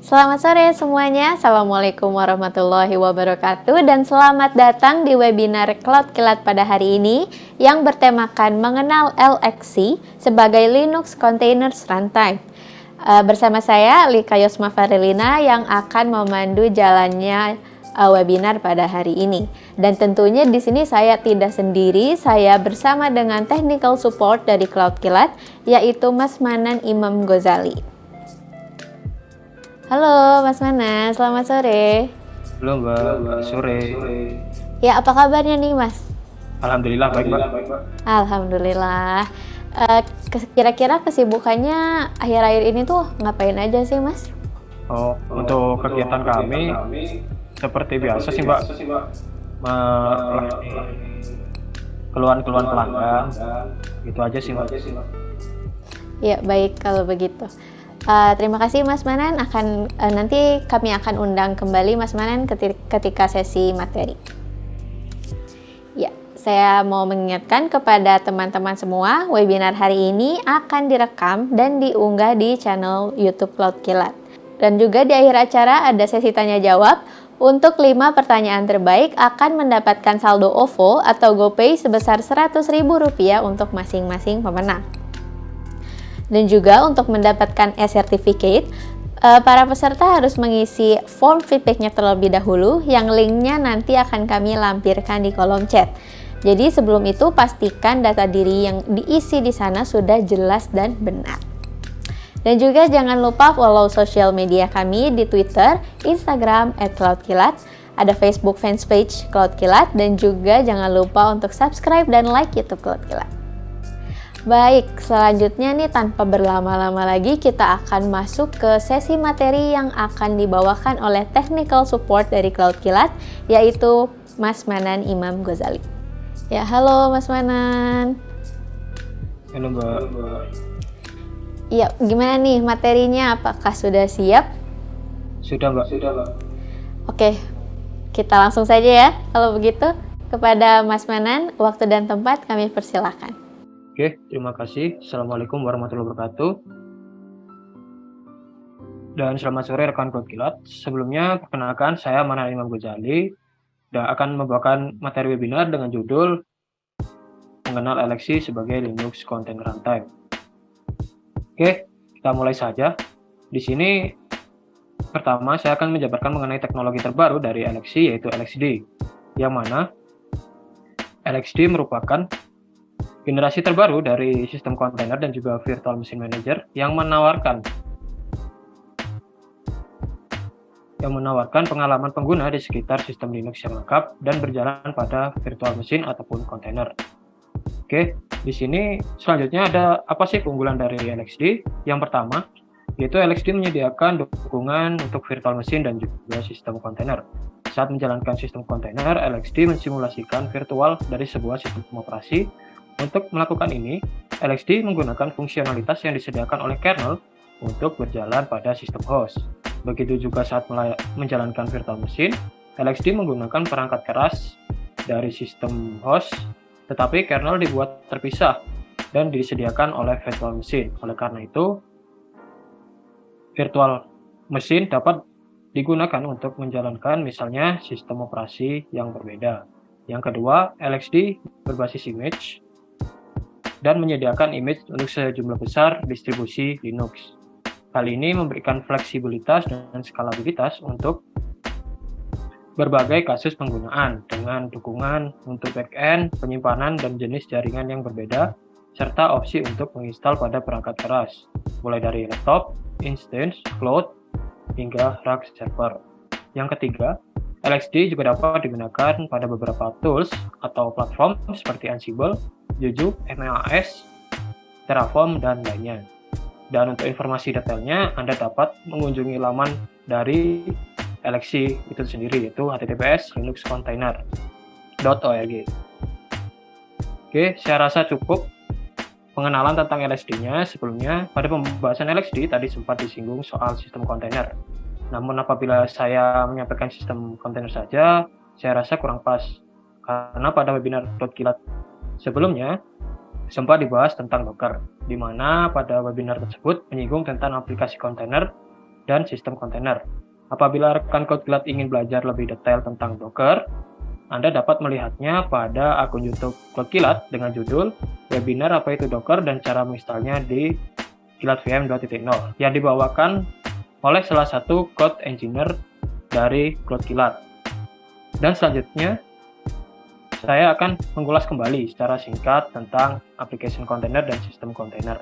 Selamat sore semuanya, Assalamualaikum warahmatullahi wabarakatuh dan selamat datang di webinar Cloud Kilat pada hari ini yang bertemakan mengenal LXC sebagai Linux Containers Runtime. Bersama saya Lika Yosma Farilina yang akan memandu jalannya webinar pada hari ini. Dan tentunya di sini saya tidak sendiri, saya bersama dengan technical support dari Cloud Kilat yaitu Mas Manan Imam Ghazali. Halo Mas Manan, selamat sore. Halo Mbak, sore. Ya, apa kabarnya nih Mas? Alhamdulillah baik Mbak. Alhamdulillah. Kira-kira kesibukannya akhir-akhir ini tuh ngapain aja sih Mas? Untuk kegiatan kami seperti biasa sih Mbak, melayani keluhan-keluhan pelanggan, gitu aja sih Mbak. Ya baik kalau begitu. Terima kasih Mas Manan, nanti kami akan undang kembali Mas Manan ketika sesi materi. Ya, saya mau mengingatkan kepada teman-teman semua, webinar hari ini akan direkam dan diunggah di channel YouTube Cloud Kilat. Dan juga di akhir acara ada sesi tanya jawab. Untuk 5 pertanyaan terbaik akan mendapatkan saldo OVO atau GoPay sebesar Rp100.000 untuk masing-masing pemenang. Dan juga untuk mendapatkan e-certificate, para peserta harus mengisi form feedbacknya terlebih dahulu yang linknya nanti akan kami lampirkan di kolom chat. Jadi sebelum itu pastikan data diri yang diisi di sana sudah jelas dan benar. Dan juga jangan lupa follow sosial media kami di Twitter, Instagram @cloudkilat, ada Facebook fanpage Cloud Kilat, dan juga jangan lupa untuk subscribe dan like YouTube Cloud Kilat. Baik, selanjutnya nih tanpa berlama-lama lagi kita akan masuk ke sesi materi yang akan dibawakan oleh technical support dari Cloud Kilat, yaitu Mas Manan Imam Ghazali. Ya, halo Mas Manan. Halo Mbak. Iya, gimana nih materinya? Apakah sudah siap? Sudah Mbak. Oke, kita langsung saja ya. Kalau begitu, kepada Mas Manan, waktu dan tempat kami persilakan. Oke, terima kasih. Assalamualaikum warahmatullahi wabarakatuh. Dan selamat sore rekan Cloud Kilat. Sebelumnya, perkenalkan saya Manan Imam Ghazali dan akan membawakan materi webinar dengan judul mengenal LXC sebagai Linux Container Runtime. Oke, kita mulai saja. Di sini pertama saya akan menjabarkan mengenai teknologi terbaru dari LXC yaitu LXD, yang mana LXD merupakan generasi terbaru dari sistem kontainer dan juga virtual machine manager yang menawarkan pengalaman pengguna di sekitar sistem Linux yang lengkap dan berjalan pada virtual machine ataupun kontainer. Oke, di sini selanjutnya ada apa sih keunggulan dari LXD? Yang pertama, yaitu LXD menyediakan dukungan untuk virtual machine dan juga sistem kontainer. Saat menjalankan sistem kontainer, LXD mensimulasikan virtual dari sebuah sistem operasi. Untuk melakukan ini, LXD menggunakan fungsionalitas yang disediakan oleh kernel untuk berjalan pada sistem host. Begitu juga saat menjalankan virtual machine, LXD menggunakan perangkat keras dari sistem host, tetapi kernel dibuat terpisah dan disediakan oleh virtual machine. Oleh karena itu, virtual machine dapat digunakan untuk menjalankan misalnya sistem operasi yang berbeda. Yang kedua, LXD berbasis image dan menyediakan image untuk sejumlah besar distribusi Linux. Hal ini memberikan fleksibilitas dan skalabilitas untuk berbagai kasus penggunaan dengan dukungan untuk backend, penyimpanan, dan jenis jaringan yang berbeda, serta opsi untuk menginstal pada perangkat keras, mulai dari laptop, instance, cloud, hingga rack server. Yang ketiga, LXD juga dapat digunakan pada beberapa tools atau platform seperti Ansible, Juju, MAS, Terraform, dan lainnya. Dan untuk informasi detailnya, Anda dapat mengunjungi laman dari LXC itu sendiri, yaitu https://linuxcontainer.org. Oke, saya rasa cukup pengenalan tentang LXD-nya. Sebelumnya, pada pembahasan LXD tadi sempat disinggung soal sistem kontainer. Namun apabila saya menyampaikan sistem kontainer saja, saya rasa kurang pas. Karena pada webinar Cloud Kilat sebelumnya, sempat dibahas tentang Docker, di mana pada webinar tersebut menyinggung tentang aplikasi kontainer dan sistem kontainer. Apabila rekan CodeKilat ingin belajar lebih detail tentang Docker, Anda dapat melihatnya pada akun YouTube CodeKilat dengan judul Webinar Apa Itu Docker dan Cara Menginstalnya di Kilat VM 2.0 yang dibawakan oleh salah satu code engineer dari CodeKilat. Dan selanjutnya, saya akan mengulas kembali secara singkat tentang application container dan sistem kontainer.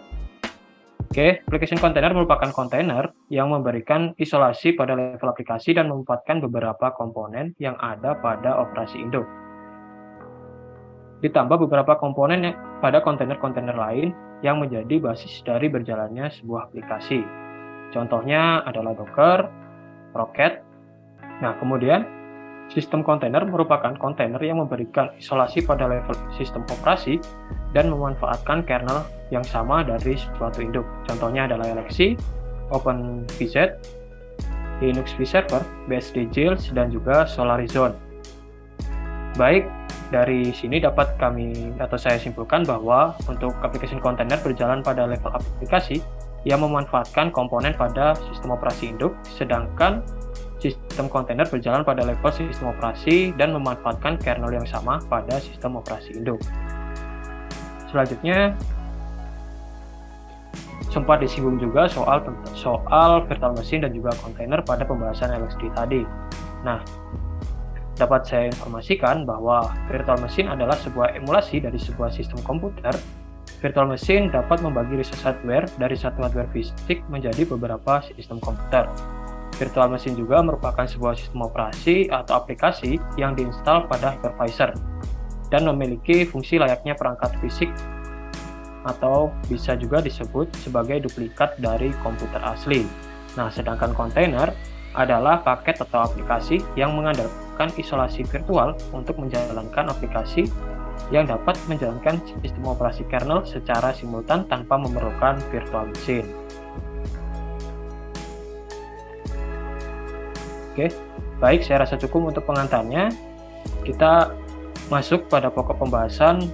Oke, application container merupakan kontainer yang memberikan isolasi pada level aplikasi dan memanfaatkan beberapa komponen yang ada pada operasi induk. Ditambah beberapa komponen pada kontainer-kontainer lain yang menjadi basis dari berjalannya sebuah aplikasi. Contohnya adalah Docker, Rocket. Nah, kemudian sistem kontainer merupakan kontainer yang memberikan isolasi pada level sistem operasi dan memanfaatkan kernel yang sama dari suatu induk. Contohnya adalah LXC, OpenVZ, Linux vServer, BSD Jails, dan juga Solarizon. Baik, dari sini dapat saya simpulkan bahwa untuk application container berjalan pada level aplikasi yang memanfaatkan komponen pada sistem operasi induk, sedangkan sistem kontainer berjalan pada level sistem operasi dan memanfaatkan kernel yang sama pada sistem operasi induk. Selanjutnya, sempat disinggung juga soal virtual machine dan juga kontainer pada pembahasan LXD tadi. Nah, dapat saya informasikan bahwa virtual machine adalah sebuah emulasi dari sebuah sistem komputer. Virtual machine dapat membagi resource hardware dari satu hardware fisik menjadi beberapa sistem komputer. Virtual machine juga merupakan sebuah sistem operasi atau aplikasi yang diinstal pada hypervisor dan memiliki fungsi layaknya perangkat fisik atau bisa juga disebut sebagai duplikat dari komputer asli. Nah, sedangkan kontainer adalah paket atau aplikasi yang mengandalkan isolasi virtual untuk menjalankan aplikasi yang dapat menjalankan sistem operasi kernel secara simultan tanpa memerlukan virtual machine. Oke, baik, saya rasa cukup untuk pengantarnya. Kita masuk pada pokok pembahasan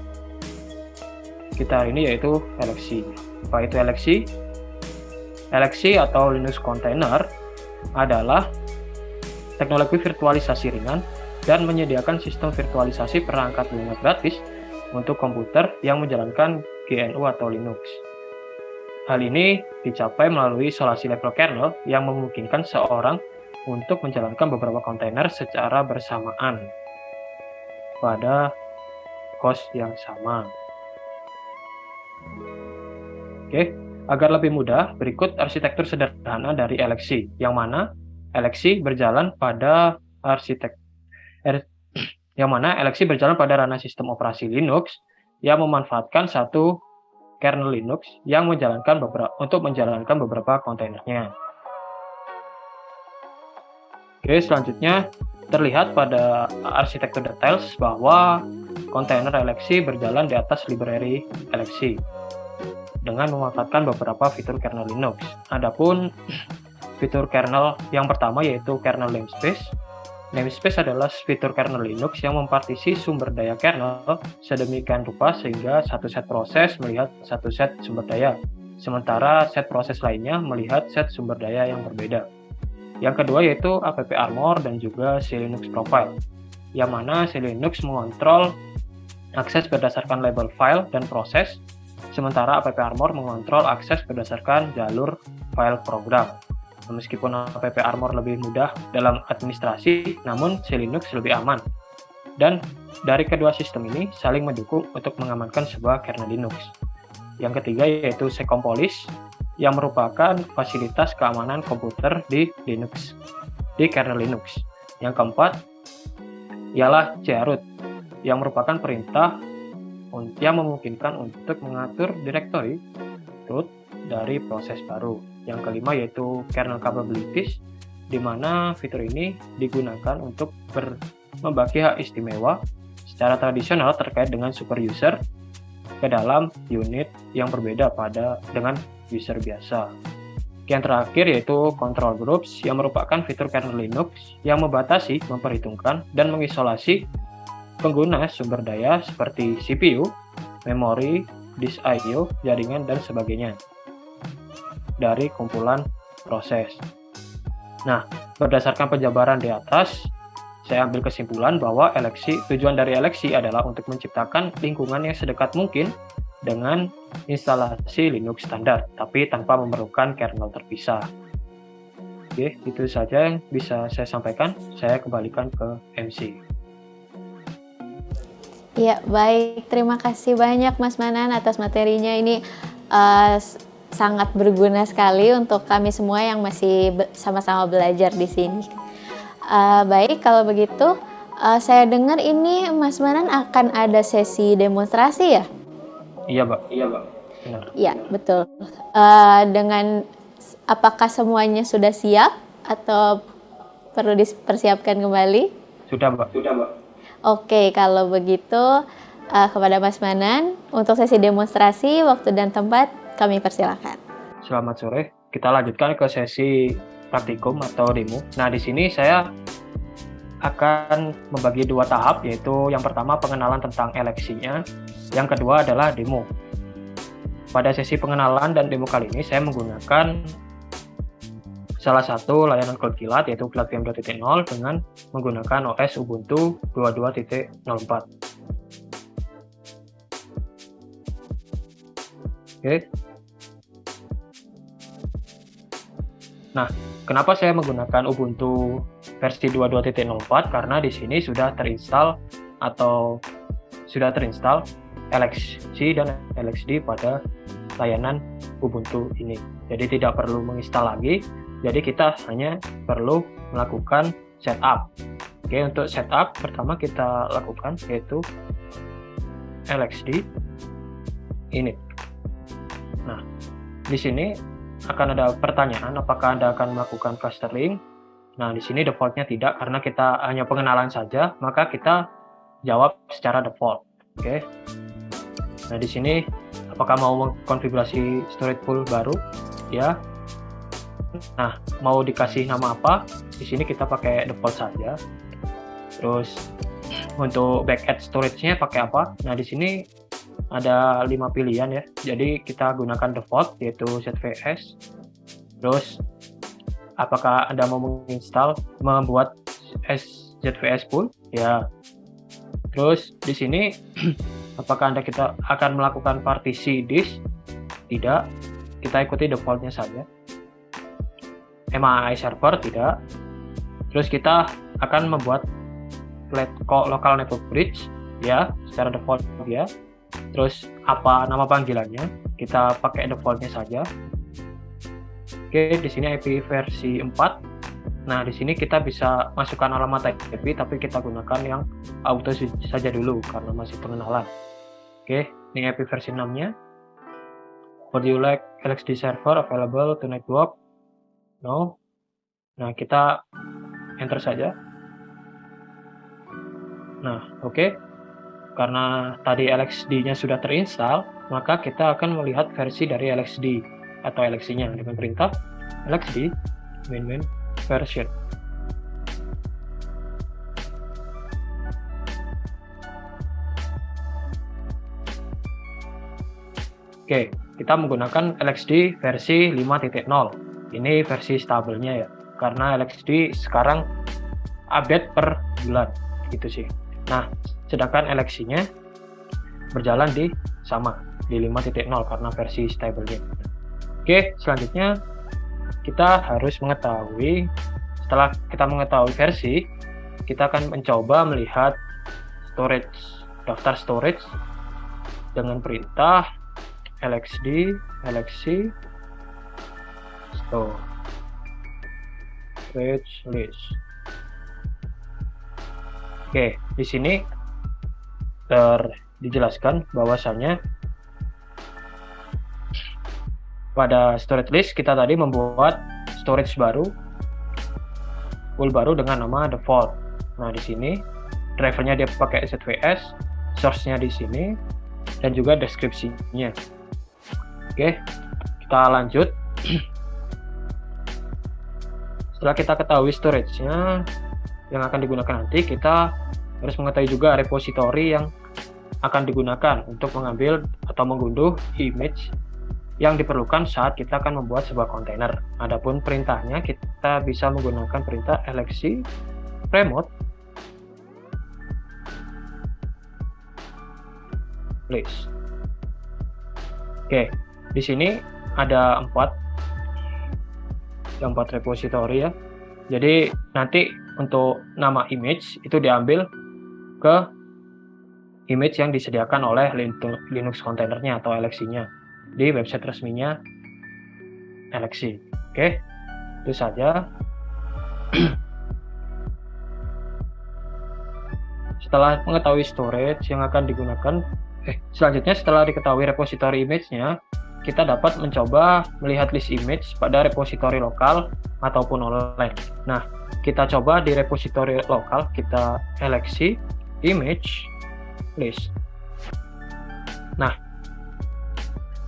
kita hari ini, yaitu LXC. Apa itu LXC? LXC atau Linux Container adalah teknologi virtualisasi ringan dan menyediakan sistem virtualisasi perangkat lunak gratis untuk komputer yang menjalankan GNU atau Linux. Hal ini dicapai melalui isolasi level kernel yang memungkinkan seorang untuk menjalankan beberapa kontainer secara bersamaan pada host yang sama. Oke, agar lebih mudah, berikut arsitektur sederhana dari LXC, yang mana LXC berjalan pada ranah sistem operasi Linux yang memanfaatkan satu kernel Linux yang untuk menjalankan beberapa kontainernya. Oke, selanjutnya terlihat pada arsitektur details bahwa kontainer LXC berjalan di atas library LXC dengan memanfaatkan beberapa fitur kernel Linux. Adapun fitur kernel yang pertama yaitu kernel namespace. Namespace adalah fitur kernel Linux yang mempartisi sumber daya kernel sedemikian rupa sehingga satu set proses melihat satu set sumber daya, sementara set proses lainnya melihat set sumber daya yang berbeda. Yang kedua yaitu AppArmor dan juga CLinux Profile, yang mana CLinux mengontrol akses berdasarkan label file dan proses, sementara AppArmor mengontrol akses berdasarkan jalur file program. Meskipun AppArmor lebih mudah dalam administrasi, namun CLinux lebih aman. Dan dari kedua sistem ini saling mendukung untuk mengamankan sebuah kernel Linux. Yang ketiga yaitu Secompolis, yang merupakan fasilitas keamanan komputer di kernel Linux. Yang keempat ialah chroot, yang merupakan perintah yang memungkinkan untuk mengatur direktori root dari proses baru. Yang kelima yaitu kernel capabilities, di mana fitur ini digunakan untuk membagi hak istimewa secara tradisional terkait dengan super user ke dalam unit yang berbeda dengan user biasa. Yang terakhir yaitu control groups, yang merupakan fitur kernel Linux yang membatasi, memperhitungkan, dan mengisolasi pengguna sumber daya seperti CPU, memori, disk I/O, jaringan, dan sebagainya dari kumpulan proses. Nah, berdasarkan penjabaran di atas, saya ambil kesimpulan bahwa tujuan dari LXC adalah untuk menciptakan lingkungan yang sedekat mungkin dengan instalasi Linux standar, tapi tanpa memerlukan kernel terpisah. Oke, itu saja yang bisa saya sampaikan. Saya kembalikan ke MC. Ya, baik. Terima kasih banyak Mas Manan atas materinya. Ini sangat berguna sekali untuk kami semua yang masih sama-sama belajar di sini. Baik, kalau begitu, saya dengar ini Mas Manan akan ada sesi demonstrasi ya? Iya, Mbak. Benar. Ya, betul. Apakah semuanya sudah siap atau perlu dipersiapkan kembali? Sudah, Mbak. Oke, kalau begitu kepada Mas Manan untuk sesi demonstrasi, waktu dan tempat kami persilakan. Selamat sore. Kita lanjutkan ke sesi praktikum atau demo. Nah, di sini saya akan membagi 2 tahap, yaitu yang pertama pengenalan tentang LXC-nya, yang kedua adalah demo. Pada sesi pengenalan dan demo kali ini saya menggunakan salah satu layanan cloud kilat, yaitu Kilat VM 2.0 dengan menggunakan OS Ubuntu 22.04. Oke. Nah, kenapa saya menggunakan Ubuntu versi 22.04? Karena di sini sudah terinstall LXC dan LXD pada layanan Ubuntu ini. Jadi tidak perlu menginstal lagi. Jadi kita hanya perlu melakukan setup. Oke, untuk setup pertama kita lakukan yaitu LXD init. Nah, di sini akan ada pertanyaan apakah Anda akan melakukan clustering. Nah, di sini defaultnya tidak karena kita hanya pengenalan saja, maka kita jawab secara default. Oke. Nah, di sini apakah mau mengkonfigurasi storage pool baru? Ya. Nah, mau dikasih nama apa? Di sini kita pakai default saja. Terus untuk backend storage-nya pakai apa? Nah, di sini ada 5 pilihan ya. Jadi kita gunakan default yaitu ZVS. Terus apakah Anda mau membuat ZVS pool? Ya. Terus di sini apakah kita akan melakukan partisi disk? Tidak. Kita ikuti defaultnya saja. MAI server tidak. Terus kita akan membuat local network bridge ya, secara default ya. Terus apa nama panggilannya? Kita pakai defaultnya saja. Oke, di sini IP versi 4. Nah, di sini kita bisa masukkan alamat IP, tapi kita gunakan yang auto saja dulu karena masih pengenalan. Oke, ini IP versi 6-nya. Would you like LXD server available to network? No. Nah, kita enter saja. Nah, oke. Karena tadi LXD-nya sudah terinstall, maka kita akan melihat versi dari LXD atau LXC-nya dengan perintah LXD main version. Oke, kita menggunakan LXD versi 5.0. Ini versi stabilnya ya, karena LXD sekarang update per bulan, gitu sih. Nah, sedangkan LXC-nya berjalan di 5.0 karena versi stabilnya. Oke, selanjutnya kita harus mengetahui, setelah kita mengetahui versi, kita akan mencoba melihat daftar storage dengan perintah LXC storage list. Oke, di sini dijelaskan bahwasannya pada storage list kita tadi membuat storage baru, pool baru dengan nama default. Nah, di sini drivernya dia pakai ZVS, source-nya di sini, dan juga deskripsinya. Oke, kita lanjut. Setelah kita ketahui storage-nya yang akan digunakan nanti, kita harus mengetahui juga repository yang akan digunakan untuk mengambil atau mengunduh image yang diperlukan saat kita akan membuat sebuah kontainer. Adapun perintahnya kita bisa menggunakan perintah lxc remote list. Oke, di sini ada 4 repository ya. Jadi nanti untuk nama image itu diambil ke image yang disediakan oleh Linux kontainernya atau LXC-nya di website resminya LXC. Oke, itu saja. Setelah mengetahui storage yang akan digunakan, selanjutnya setelah diketahui repository image-nya, kita dapat mencoba melihat list image pada repository lokal ataupun online. Nah, kita coba di repository lokal, kita lxc image list. Nah,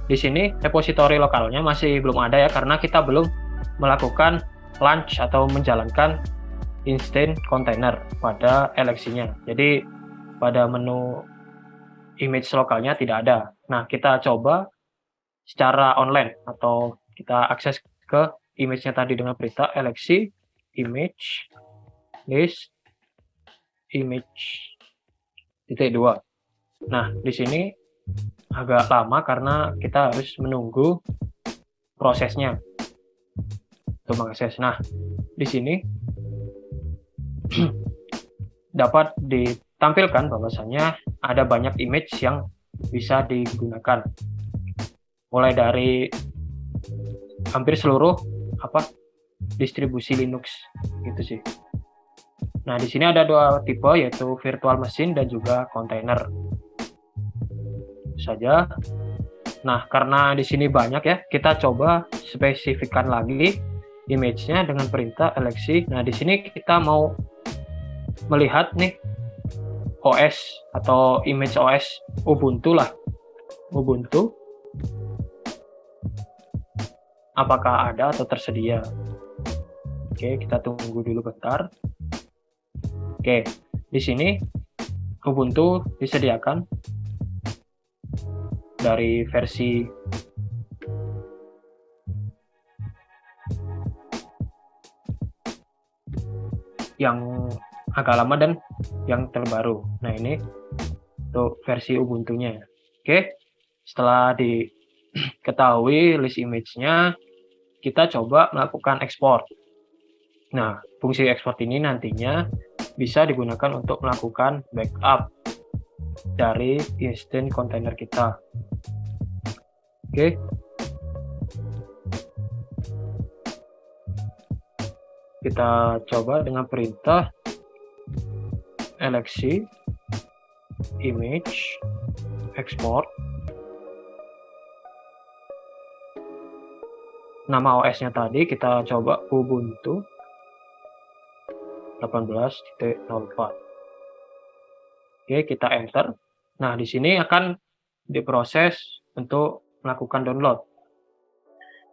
di sini repository lokalnya masih belum ada ya, karena kita belum melakukan launch atau menjalankan instance container pada lxc-nya. Jadi pada menu image lokalnya tidak ada. Nah, kita coba secara online atau kita akses ke image-nya tadi dengan perintah lxc image list image -2. Nah, di sini agak lama karena kita harus menunggu prosesnya untuk mengakses. Nah, di sini dapat ditampilkan bahwasanya ada banyak image yang bisa digunakan, mulai dari hampir seluruh distribusi Linux gitu sih. Nah, di sini ada 2 tipe, yaitu virtual machine dan juga container. Itu saja. Nah, karena di sini banyak ya, kita coba spesifikkan lagi image-nya dengan perintah lxc. Nah, di sini kita mau melihat nih OS atau image OS Ubuntu lah. Ubuntu apakah ada atau tersedia. Oke, kita tunggu dulu bentar. Oke, di sini Ubuntu disediakan dari versi yang agak lama dan yang terbaru. Nah, ini untuk versi Ubuntunya. Oke, setelah diketahui list image-nya, kita coba melakukan ekspor. Nah, fungsi ekspor ini nantinya bisa digunakan untuk melakukan backup dari instance container kita. Oke. Kita coba dengan perintah lxc image export. Nama OS-nya tadi kita coba Ubuntu 18.04. Oke, kita enter. Nah, di sini akan diproses untuk melakukan download.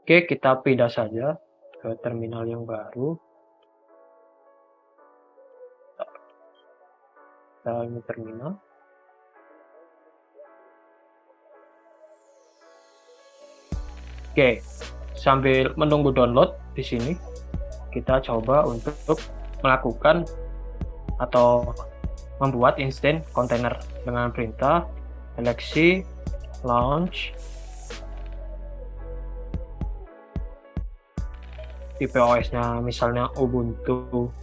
Oke, kita pindah saja ke terminal yang baru. Ini terminal. Oke, sambil menunggu download di sini, kita coba untuk melakukan atau membuat instance container dengan perintah lxc launch tipe OS-nya misalnya Ubuntu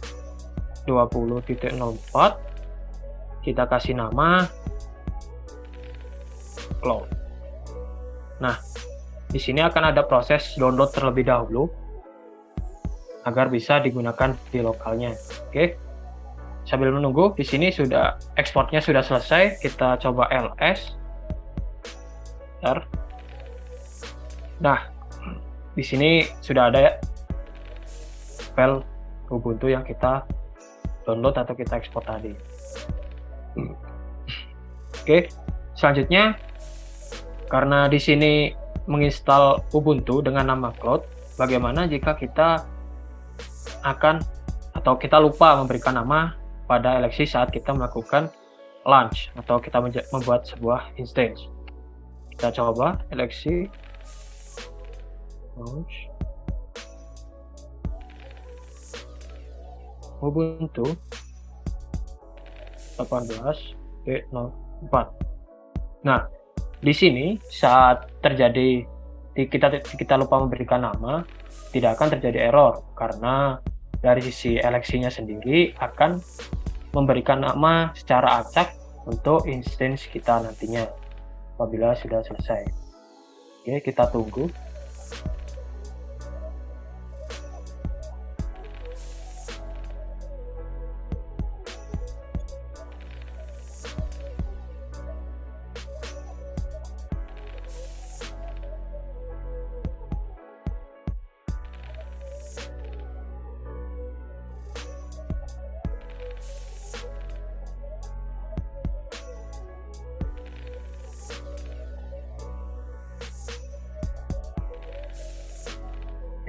20.04. Kita kasih nama cloud. Nah, di sini akan ada proses download terlebih dahulu agar bisa digunakan di lokalnya. Oke. Sambil menunggu, di sini sudah ekspornya sudah selesai. Kita coba ls. Nah, di sini sudah ada ya file Ubuntu yang kita download atau kita ekspor tadi. Oke, selanjutnya karena di sini menginstal Ubuntu dengan nama cloud, bagaimana jika kita akan atau kita lupa memberikan nama pada lxc saat kita melakukan launch atau kita membuat sebuah instance. Kita coba lxc launch Ubuntu 18.04. Nah, di sini saat terjadi kita lupa memberikan nama, tidak akan terjadi error karena dari sisi eleksinya sendiri akan memberikan nama secara acak untuk instance kita nantinya apabila sudah selesai. Oke, kita tunggu.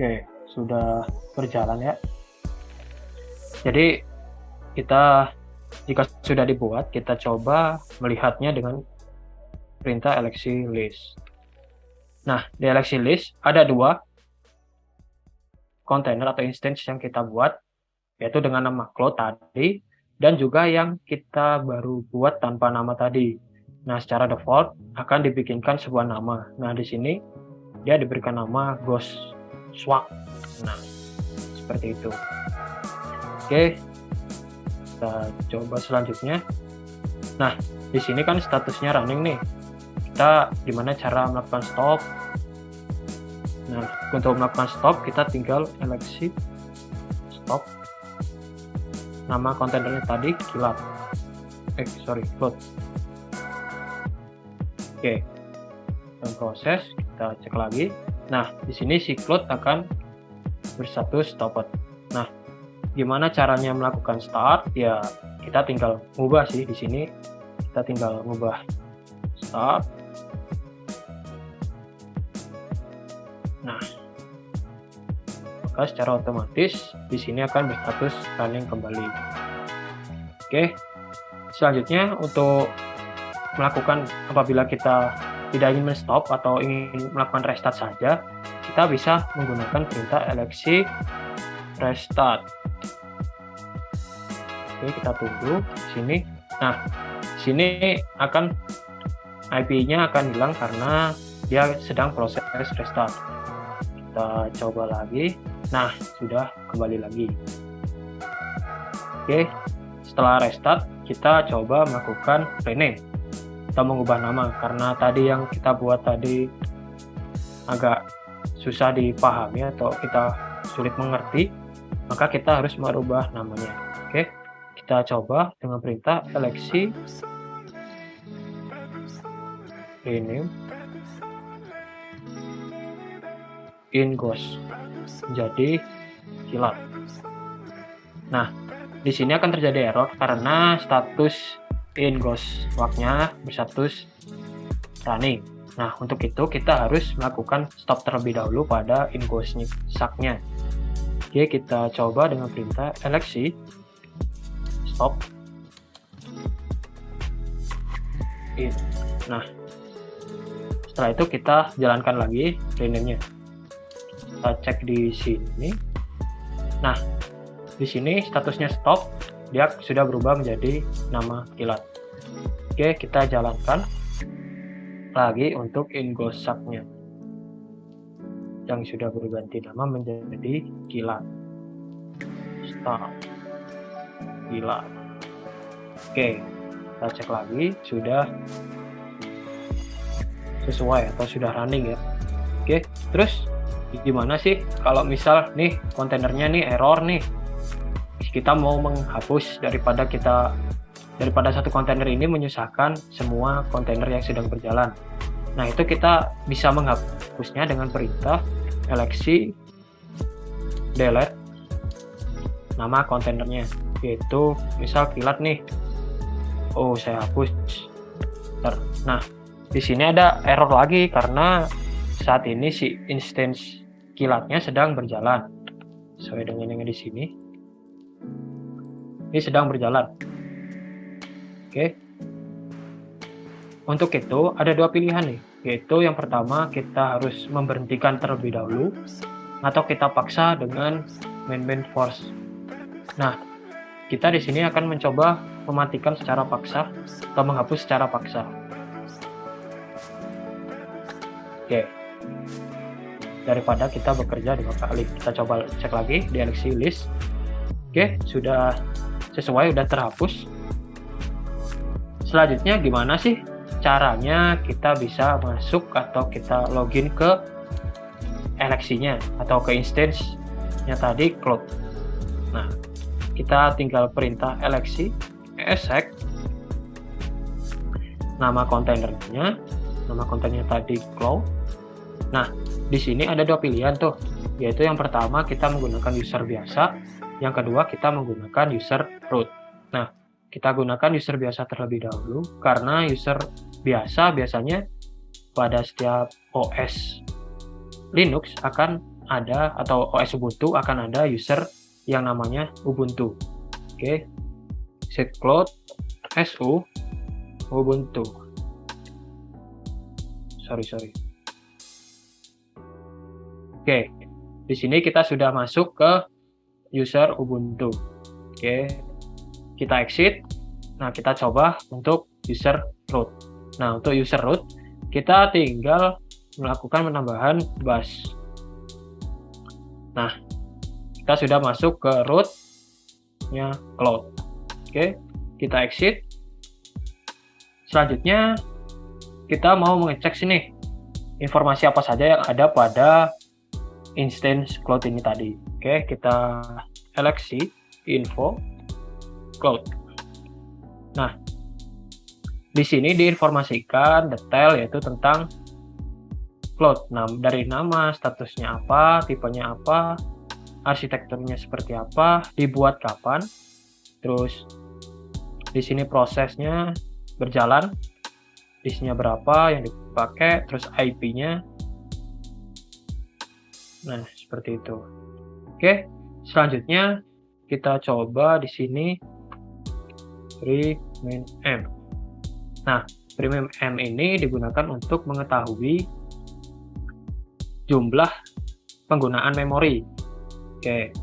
Oke, sudah berjalan ya. Jadi kita jika sudah dibuat, kita coba melihatnya dengan perintah eleksi list. Nah, di eleksi list ada dua kontainer atau instance yang kita buat, yaitu dengan nama cloud tadi dan juga yang kita baru buat tanpa nama tadi. Nah, secara default akan dibikinkan sebuah nama. Nah, di sini dia diberikan nama ghost swap. Nah, seperti itu. Oke, kita coba selanjutnya. Nah, di sini kan statusnya running nih. Kita gimana cara melakukan stop? Nah, untuk melakukan stop kita tinggal eleksi stop. Nama kontainernya tadi cloud. Cloud. Oke, dalam proses kita cek lagi. Nah, di sini si cloud akan berstatus stopped. Nah, gimana caranya melakukan start? Ya, kita tinggal ngubah sih di sini. Kita tinggal ngubah start. Nah, maka secara otomatis di sini akan berstatus running kembali. Oke. Selanjutnya untuk melakukan apabila kita tidak ingin men-stop atau ingin melakukan restart saja, kita bisa menggunakan perintah eleksi restart. Oke, kita tunggu di sini. Nah, sini akan IP-nya akan hilang karena dia sedang proses restart. Kita coba lagi. Nah, sudah kembali lagi. Oke, setelah restart kita coba melakukan rename. Kita mengubah nama karena tadi yang kita buat tadi agak susah dipahami atau kita sulit mengerti, maka kita harus merubah namanya. Oke, kita coba dengan perintah eleksi rename ingos menjadi kilat. Nah, di sini akan terjadi error karena status ingos waknya berstatus running. Nah, untuk itu kita harus melakukan stop terlebih dahulu pada ingos saknya. Oke, kita coba dengan perintah eleksi stop in. Nah, setelah itu kita jalankan lagi rename-nya. Kita cek di sini. Nah, di sini statusnya stop, dia sudah berubah menjadi nama kilat. Oke, kita jalankan lagi untuk ingosaknya yang sudah berganti nama menjadi kilat. Start kilat. Oke, kita cek lagi sudah sesuai atau sudah running ya. Oke, terus gimana sih kalau misal nih kontainernya nih error nih, kita mau menghapus daripada satu kontainer ini menyusahkan semua kontainer yang sedang berjalan. Nah, itu kita bisa menghapusnya dengan perintah eleksi delete nama kontainernya, yaitu misal kilat nih. Oh, saya hapus. Nah, di sini ada error lagi karena saat ini si instance kilatnya sedang berjalan. Sesuai dengan yang di sini. Ini sedang berjalan. Oke. Untuk itu ada dua pilihan nih. yaitu yang pertama kita harus memberhentikan terlebih dahulu atau kita paksa dengan main force. Nah, kita di sini akan mencoba mematikan secara paksa atau menghapus secara paksa. Oke. Daripada kita bekerja 2 kali, kita coba cek lagi di LXC list. Oke, sudah sesuai, udah terhapus. Selanjutnya gimana sih caranya kita bisa masuk atau kita login ke LXC-nya atau ke instance-nya tadi cloud. Nah, kita tinggal perintah LXC exec nama kontainernya tadi cloud. Nah, di sini ada 2 pilihan tuh, yaitu yang pertama kita menggunakan user biasa, yang kedua kita menggunakan user root. Nah, kita gunakan user biasa terlebih dahulu karena user biasa biasanya pada setiap OS Linux akan ada, atau OS Ubuntu akan ada user yang namanya Ubuntu. Oke, set cloud su Ubuntu. Sorry. Oke, di sini kita sudah masuk ke user Ubuntu. Oke, kita exit. Nah, kita coba untuk user root. Nah, untuk user root kita tinggal melakukan penambahan bus. Nah, kita sudah masuk ke root-nya cloud. Oke, kita exit. Selanjutnya kita mau mengecek sini informasi apa saja yang ada pada instance cloud ini tadi. Oke, kita LXC info cloud. Nah, di sini diinformasikan detail yaitu tentang cloud. Nah, dari nama, statusnya apa, tipenya apa, arsitekturnya seperti apa, dibuat kapan, terus di sini prosesnya berjalan, disknya berapa yang dipakai, terus IP-nya. Nah, seperti itu. Oke, selanjutnya kita coba di sini rename m. Nah, rename m ini digunakan untuk mengetahui jumlah penggunaan memori. Oke.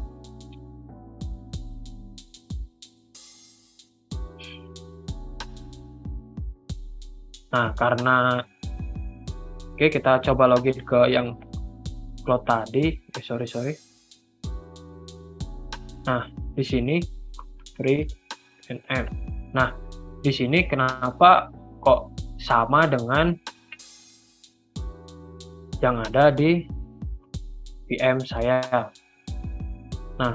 Nah, karena kita coba login ke yang cloud tadi. Sorry. Nah, di sini rename. Nah, di sini kenapa kok sama dengan yang ada di VM saya? Nah,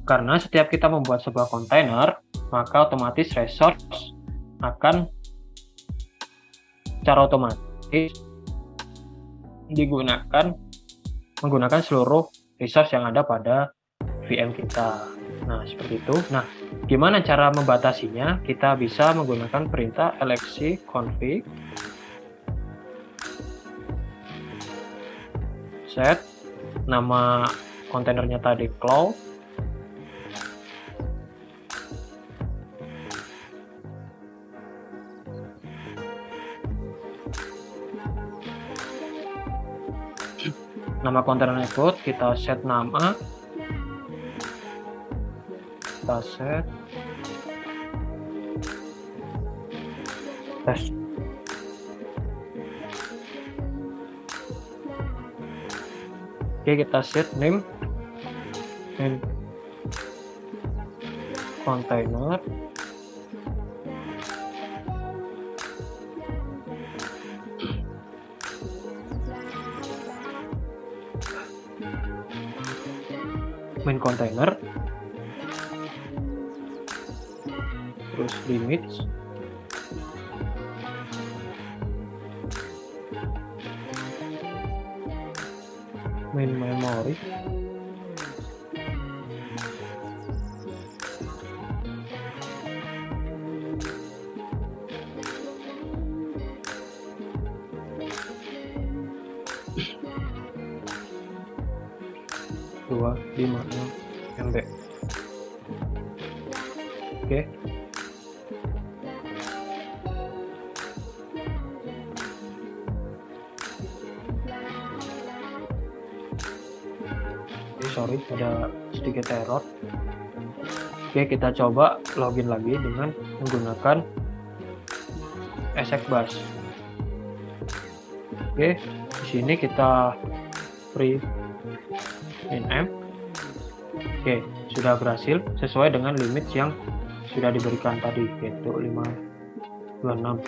karena setiap kita membuat sebuah kontainer, maka otomatis resource akan secara otomatis menggunakan seluruh resource yang ada pada VM kita. Nah, seperti itu. Nah, gimana cara membatasinya? Kita bisa menggunakan perintah lxc config set nama kontainernya tadi cloud, nama kontainernya cloud, kita set nama, kita set test. Oke, kita set name and container. Main container, terus limits, main memory, dua 5 MB. Oke. sorry, ada sedikit error. Oke, kita coba login lagi dengan menggunakan ESXBus. Oke, di sini kita free nm. Oke, sudah berhasil sesuai dengan limit yang sudah diberikan tadi, yaitu 526.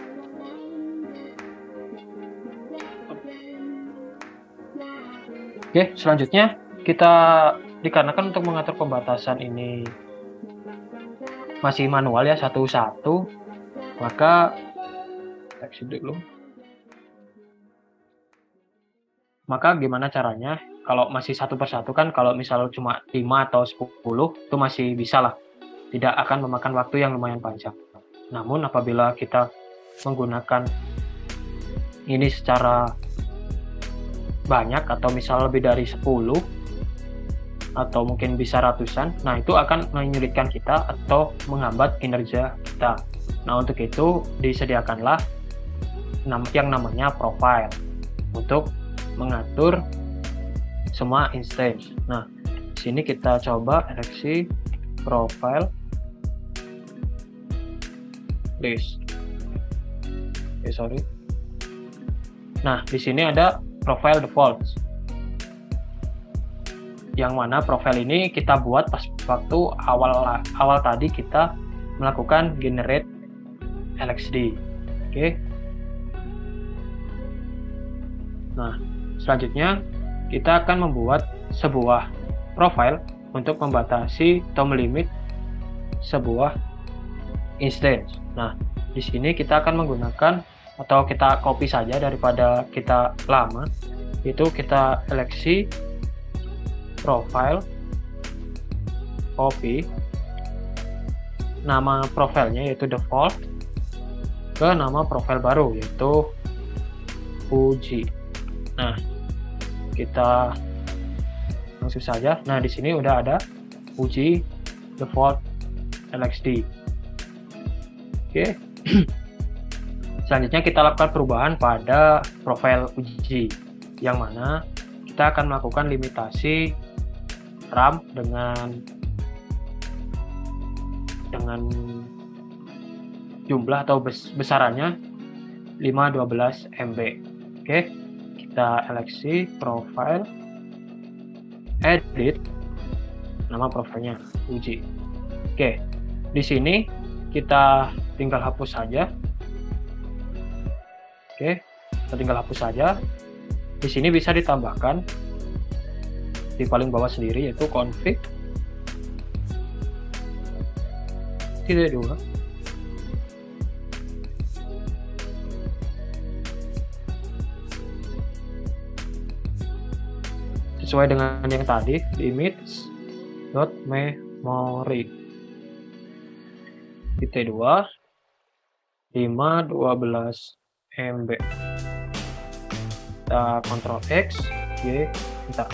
Oke, selanjutnya kita dikarenakan untuk mengatur pembatasan ini masih manual ya, satu-satu, maka exit dulu. Maka gimana caranya? Kalau masih satu persatu kan, kalau misalnya cuma 5 atau 10 itu masih bisa lah, tidak akan memakan waktu yang lumayan panjang. Namun apabila kita menggunakan ini secara banyak atau misal lebih dari 10 atau mungkin bisa ratusan, nah itu akan menyulitkan kita atau menghambat kinerja kita. Nah, untuk itu disediakanlah yang namanya profile untuk mengatur semua instance. Nah, di sini kita coba seleksi profile list. Oke, sorry. Nah, di sini ada profile default. Yang mana profile ini kita buat pas waktu awal tadi kita melakukan generate LXD. Oke. Nah, selanjutnya kita akan membuat sebuah profile untuk membatasi atau melimit sebuah instance. Nah, di sini kita akan menggunakan atau kita copy saja daripada kita lama, itu kita seleksi profile, copy nama profilnya yaitu default ke nama profile baru yaitu Fuji. Nah, kita langsung saja. Nah, di sini udah ada Fuji default LXD. Oke. Selanjutnya kita lakukan perubahan pada profile Fuji, yang mana kita akan melakukan limitasi RAM dengan jumlah atau besarannya 512 MB. Oke, kita seleksi profile, edit nama profilnya Fuji. Oke, di sini kita tinggal hapus saja. Oke, kita tinggal hapus saja. Di sini bisa ditambahkan di paling bawah sendiri yaitu config tidak dua. Sesuai dengan yang tadi, limits.memory T2 512 MB. Kita Ctrl X, Y, kita.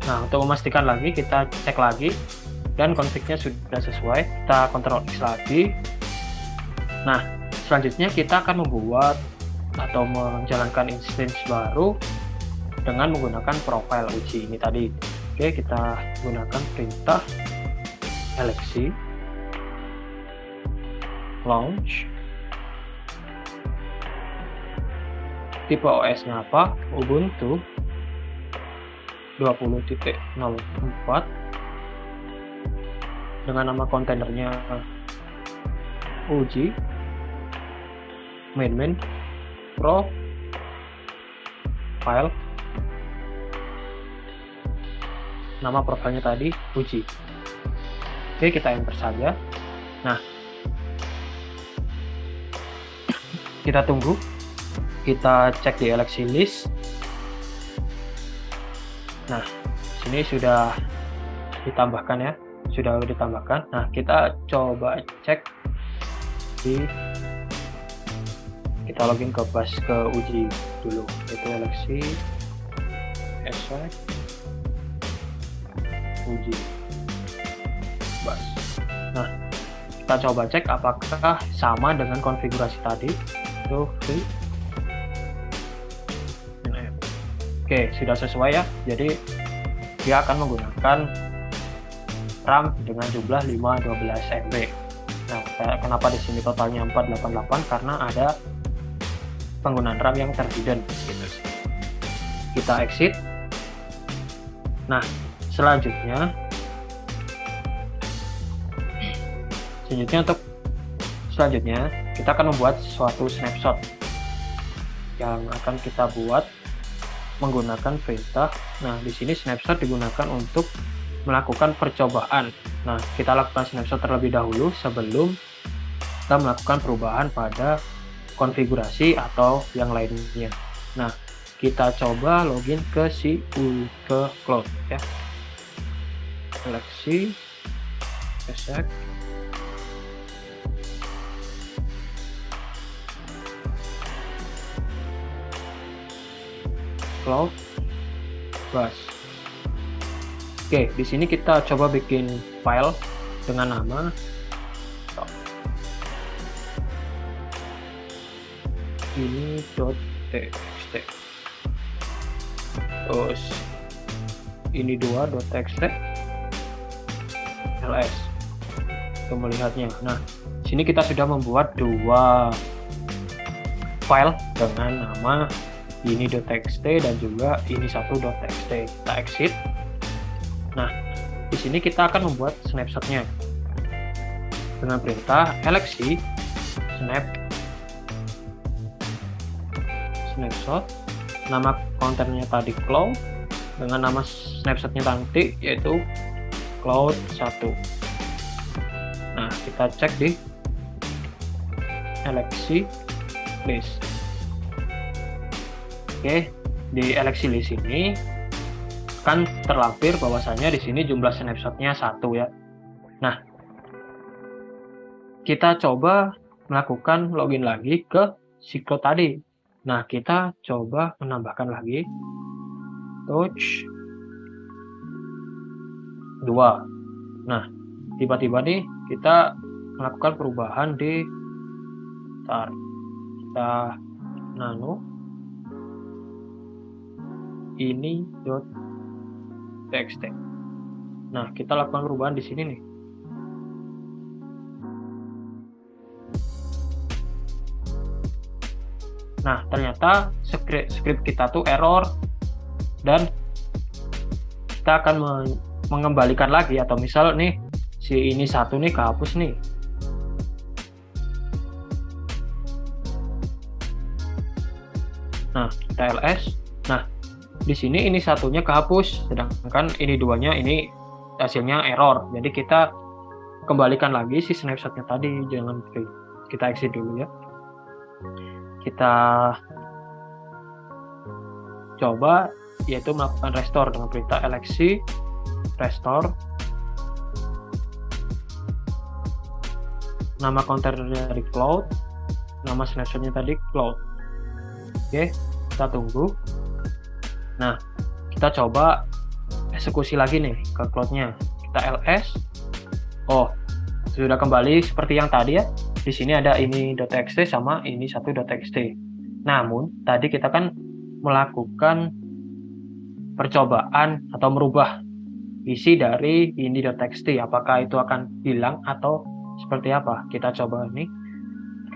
Nah, untuk memastikan lagi, kita cek lagi dan config-nya sudah sesuai. Kita Ctrl X lagi. Nah, selanjutnya kita akan membuat atau menjalankan instance baru dengan menggunakan profile Fuji ini tadi. Oke, kita gunakan perintah lxc launch. Tipe OS-nya apa? Ubuntu 20.04 dengan nama kontainernya Fuji main profile, nama profilnya tadi Fuji. Oke, kita enter saja. Nah, kita tunggu, kita cek di LXC list. Nah, sini sudah ditambahkan ya, sudah ditambahkan. Nah, kita coba cek kita login ke bus ke Fuji dulu, itu LXC Fuji bus. Nah, kita coba cek apakah sama dengan konfigurasi tadi. Itu free. Oke, sudah sesuai ya. Jadi dia akan menggunakan RAM dengan jumlah 512 MB. Nah, kenapa di sini totalnya 488? Karena ada penggunaan RAM yang terhidden gitu. Kita exit. Nah, selanjutnya kita akan membuat suatu snapshot yang akan kita buat menggunakan perintah. Nah, di sini snapshot digunakan untuk melakukan percobaan. Nah, kita lakukan snapshot terlebih dahulu sebelum kita melakukan perubahan pada konfigurasi atau yang lainnya. Nah, kita coba login ke cloud ya. Seleksi, exec, cloud, bus. Oke, di sini kita coba bikin file dengan nama ini .txt. Terus ini 2.txt ls untuk melihatnya. Nah, sini kita sudah membuat dua file dengan nama ini.txt dan juga ini 1.txt. Kita exit. Nah, di sini kita akan membuat snapshotnya dengan perintah lxc snapshot. Nama kontennya tadi cloud dengan nama snapshotnya nanti yaitu cloud 1. Nah, kita cek di lxc list. Oke, di lxc list ini kan terlampir bahwasanya di sini jumlah snapshotnya 1 ya. Nah, kita coba melakukan login lagi ke cloud tadi. Nah, kita coba menambahkan lagi touch 2. Nah, tiba-tiba nih kita melakukan perubahan di kita nano ini .txt. Nah, kita lakukan perubahan di sini nih. Nah, ternyata script kita tuh error dan kita akan mengembalikan lagi, atau misal nih si ini 1 nih kehapus nih. Nah, kita ls. Nah, di sini ini 1-nya kehapus, sedangkan ini 2-nya ini hasilnya error. Jadi kita kembalikan lagi si snapshotnya tadi, jangan kita exit dulu ya. Kita coba yaitu melakukan restore dengan perintah lxc restore. Nama kontainernya dari cloud, nama snapshotnya tadi cloud. Oke, kita tunggu. Nah, kita coba eksekusi lagi nih ke cloudnya. Kita ls. Oh, sudah kembali seperti yang tadi ya. Di sini ada ini.txt sama ini 1.txt. Namun, tadi kita kan melakukan percobaan atau merubah isi dari ini.txt. Apakah itu akan hilang atau seperti apa? Kita coba nih.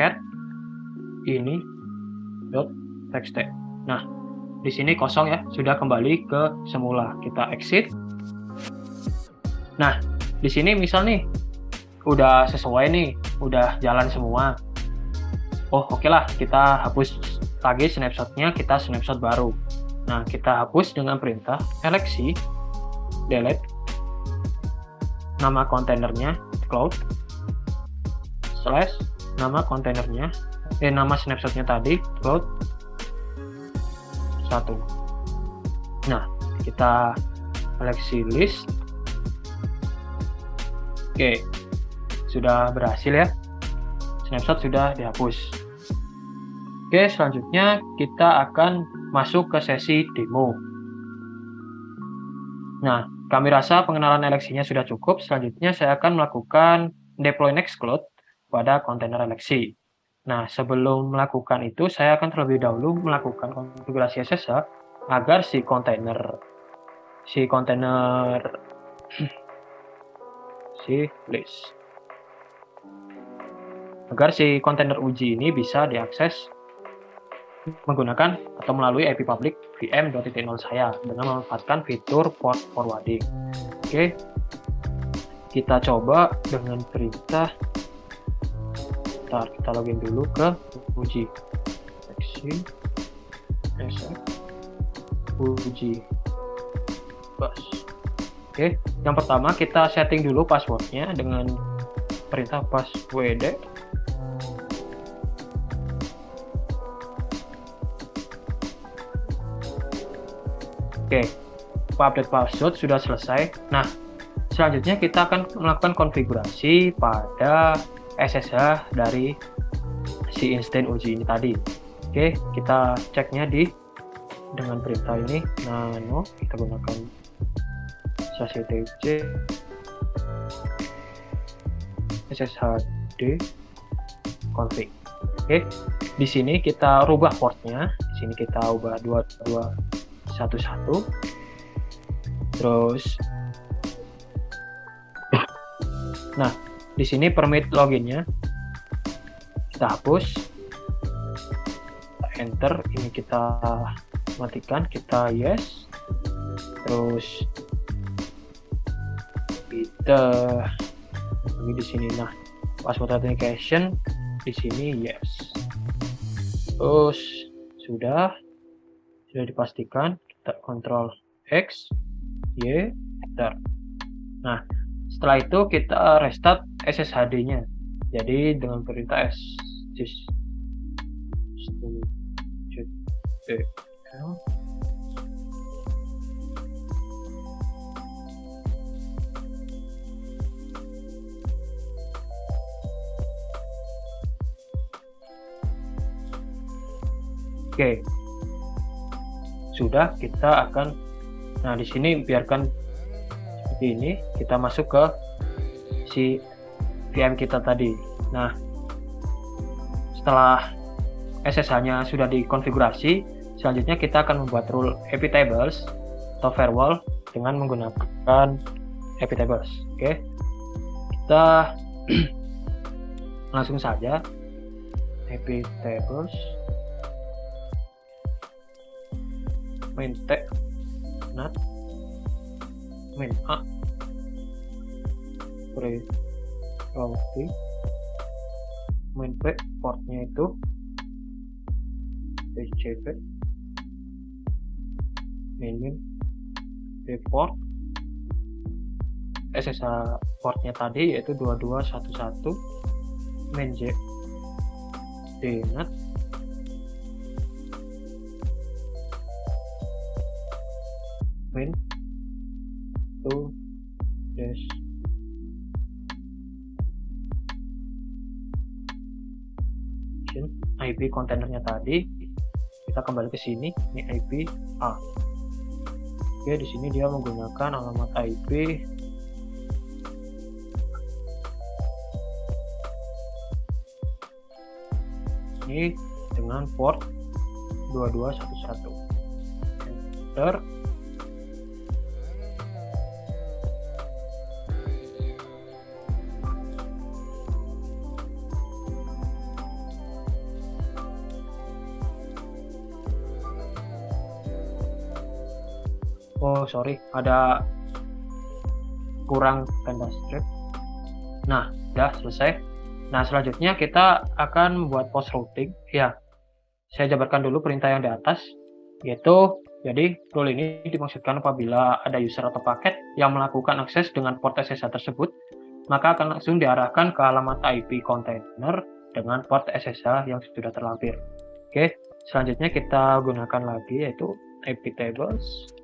Cat ini.txt. Nah, di sini kosong ya, sudah kembali ke semula. Kita exit. Nah, di sini misal nih udah sesuai nih, udah jalan semua. Oh, oke lah, kita hapus lagi snapshotnya, kita snapshot baru. Nah, kita hapus dengan perintah lxc delete nama kontainernya cloud / nama kontainernya nama snapshotnya tadi cloud 1. Nah, kita seleksi list. Oke, sudah berhasil ya, snapshot sudah dihapus. Oke, selanjutnya kita akan masuk ke sesi demo. Nah, kami rasa pengenalan LXC-nya sudah cukup. Selanjutnya saya akan melakukan deploy Nextcloud pada kontainer LXC. Nah, sebelum melakukan itu, saya akan terlebih dahulu melakukan konfigurasi SSH agar si kontainer si kontainer si list, agar si kontainer uji ini bisa diakses menggunakan atau melalui IP public VM 2.0 saya dengan memanfaatkan fitur port forwarding. Oke, kita coba dengan perintah. Kita login dulu ke uji exit uji bus. Oke, yang pertama kita setting dulu passwordnya dengan perintah passwd. Oke, update password sudah selesai. Nah, selanjutnya kita akan melakukan konfigurasi pada SSH dari si instance uji ini tadi. Oke, kita ceknya dengan perintah ini nano, kita gunakan /ctc sshd config. Oke, di sini kita rubah portnya. Di sini kita ubah 2211. Terus, nah, di sini permit loginnya kita hapus, kita enter, ini kita matikan, kita yes, terus kita lagi di sini. Nah, password authentication di sini yes, terus sudah dipastikan, kita Ctrl X Y enter. Nah, setelah itu kita restart SSHD-nya. Jadi dengan perintah Oke. Sudah, kita akan, nah di sini biarkan seperti ini, kita masuk ke si VM kita tadi. Nah, setelah SSH-nya sudah dikonfigurasi, selanjutnya kita akan membuat rule iptables atau firewall dengan menggunakan iptables. Oke, kita langsung saja iptables main t nat main a priority main p portnya itu TCP main port SSH portnya tadi yaitu 2211 main j dnat main to dash IP kontainernya tadi, kita kembali ke sini, ini IP A. Oke, di sini dia menggunakan alamat IP ini dengan port 2211. Enter. Oh sorry, ada kurang tanda strip. Nah, udah selesai. Nah, selanjutnya kita akan membuat post routing. Ya, saya jabarkan dulu perintah yang di atas, yaitu jadi rule ini dimaksudkan apabila ada user atau paket yang melakukan akses dengan port SSH tersebut, maka akan langsung diarahkan ke alamat IP container dengan port SSH yang sudah terlampir. Oke, selanjutnya kita gunakan lagi yaitu iptables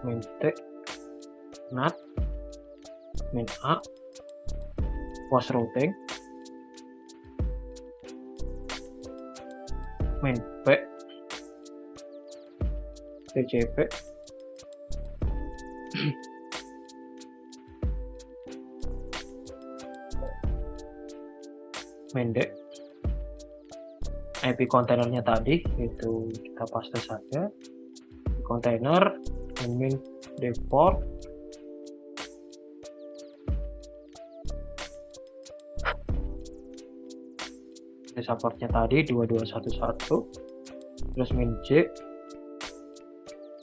main t nat main a post routing main p tcp main d IP kontainernya tadi itu kita paste saja container, admin deport, supportnya tadi 2211, terus min J,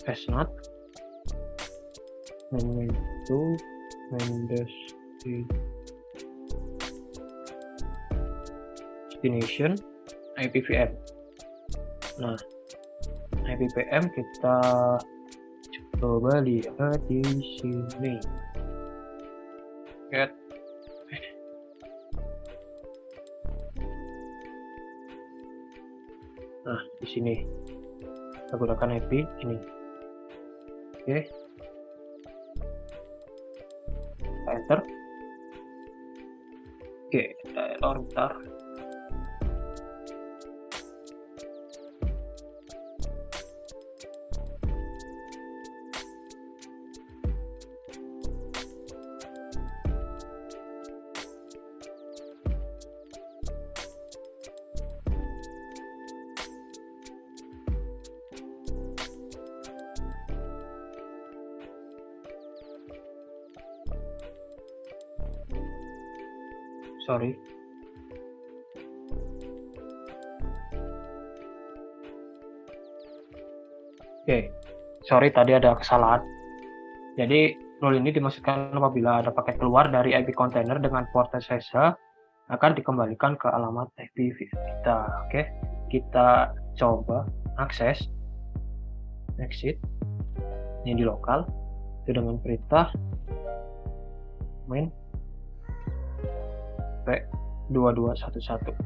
SNAT, min 2, min dash destination, IPVM. Nah, IPVM kita coba lihat di sini. Get. Nah, di sini kita gunakan IP ini. Oke. Kita enter. Oke, kita error bentar. Sorry. Oke, sorry tadi ada kesalahan. Jadi rule ini dimaksudkan apabila ada paket keluar dari IP container dengan port SSH akan dikembalikan ke alamat IP kita. Oke, kita coba akses exit ini di lokal itu dengan perintah main P2211.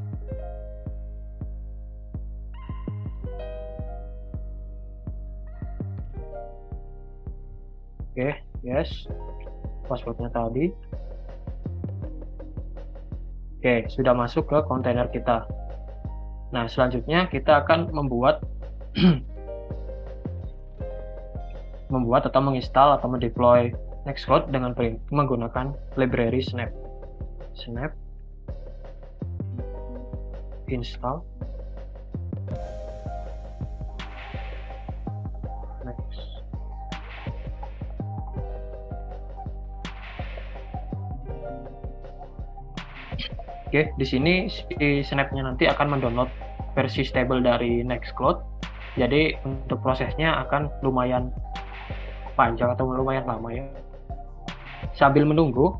Oke, yes, passwordnya tadi. Oke, sudah masuk ke kontainer kita. Nah, selanjutnya kita akan membuat atau menginstal atau mendeploy Nextcloud dengan menggunakan library Snap install next. Oke, di sini si Snap-nya nanti akan mendownload versi stable dari Nextcloud. Jadi untuk prosesnya akan lumayan panjang atau lumayan lama ya. Sambil menunggu,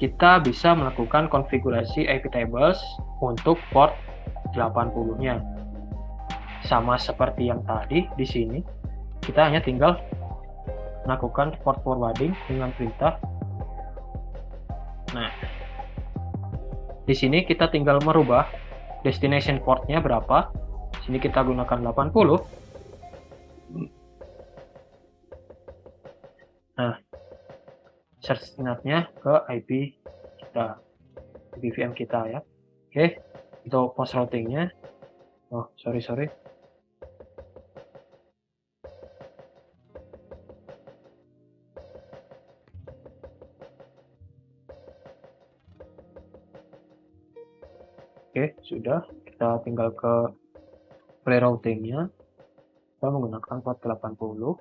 kita bisa melakukan konfigurasi IP tables untuk port 80-nya. Sama seperti yang tadi di sini, kita hanya tinggal melakukan port forwarding dengan perintah. Nah, di sini kita tinggal merubah destination portnya berapa. Sini kita gunakan 80. Nah, search netnya ke IP kita, IPVM kita ya. Oke, untuk post routingnya, sorry. Oke, sudah. Kita tinggal ke play routingnya. Kita menggunakan port 80.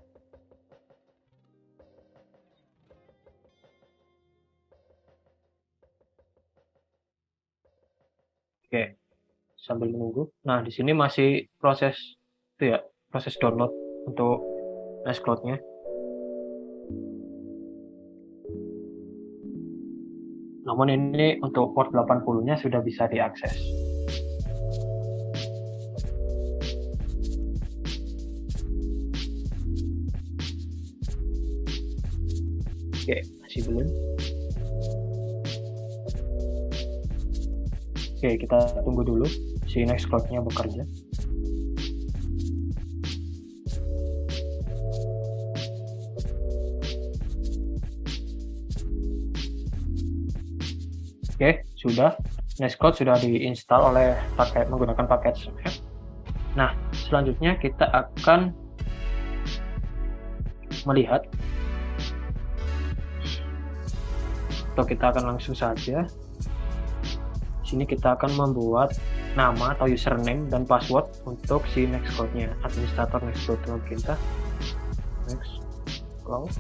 Oke, sambil menunggu. Nah, di sini masih proses download untuk Nextcloud-nya. Namun ini untuk port 80-nya sudah bisa diakses. Oke, masih belum. Oke, kita tunggu dulu si Nextcloud-nya bekerja. Oke, sudah. Nextcloud sudah diinstal menggunakan paket Snap. Nah, selanjutnya kita akan melihat, atau kita akan langsung saja. Sini kita akan membuat nama atau username dan password untuk si Nextcloud-nya, administrator Nextcloud kita. Nextcloud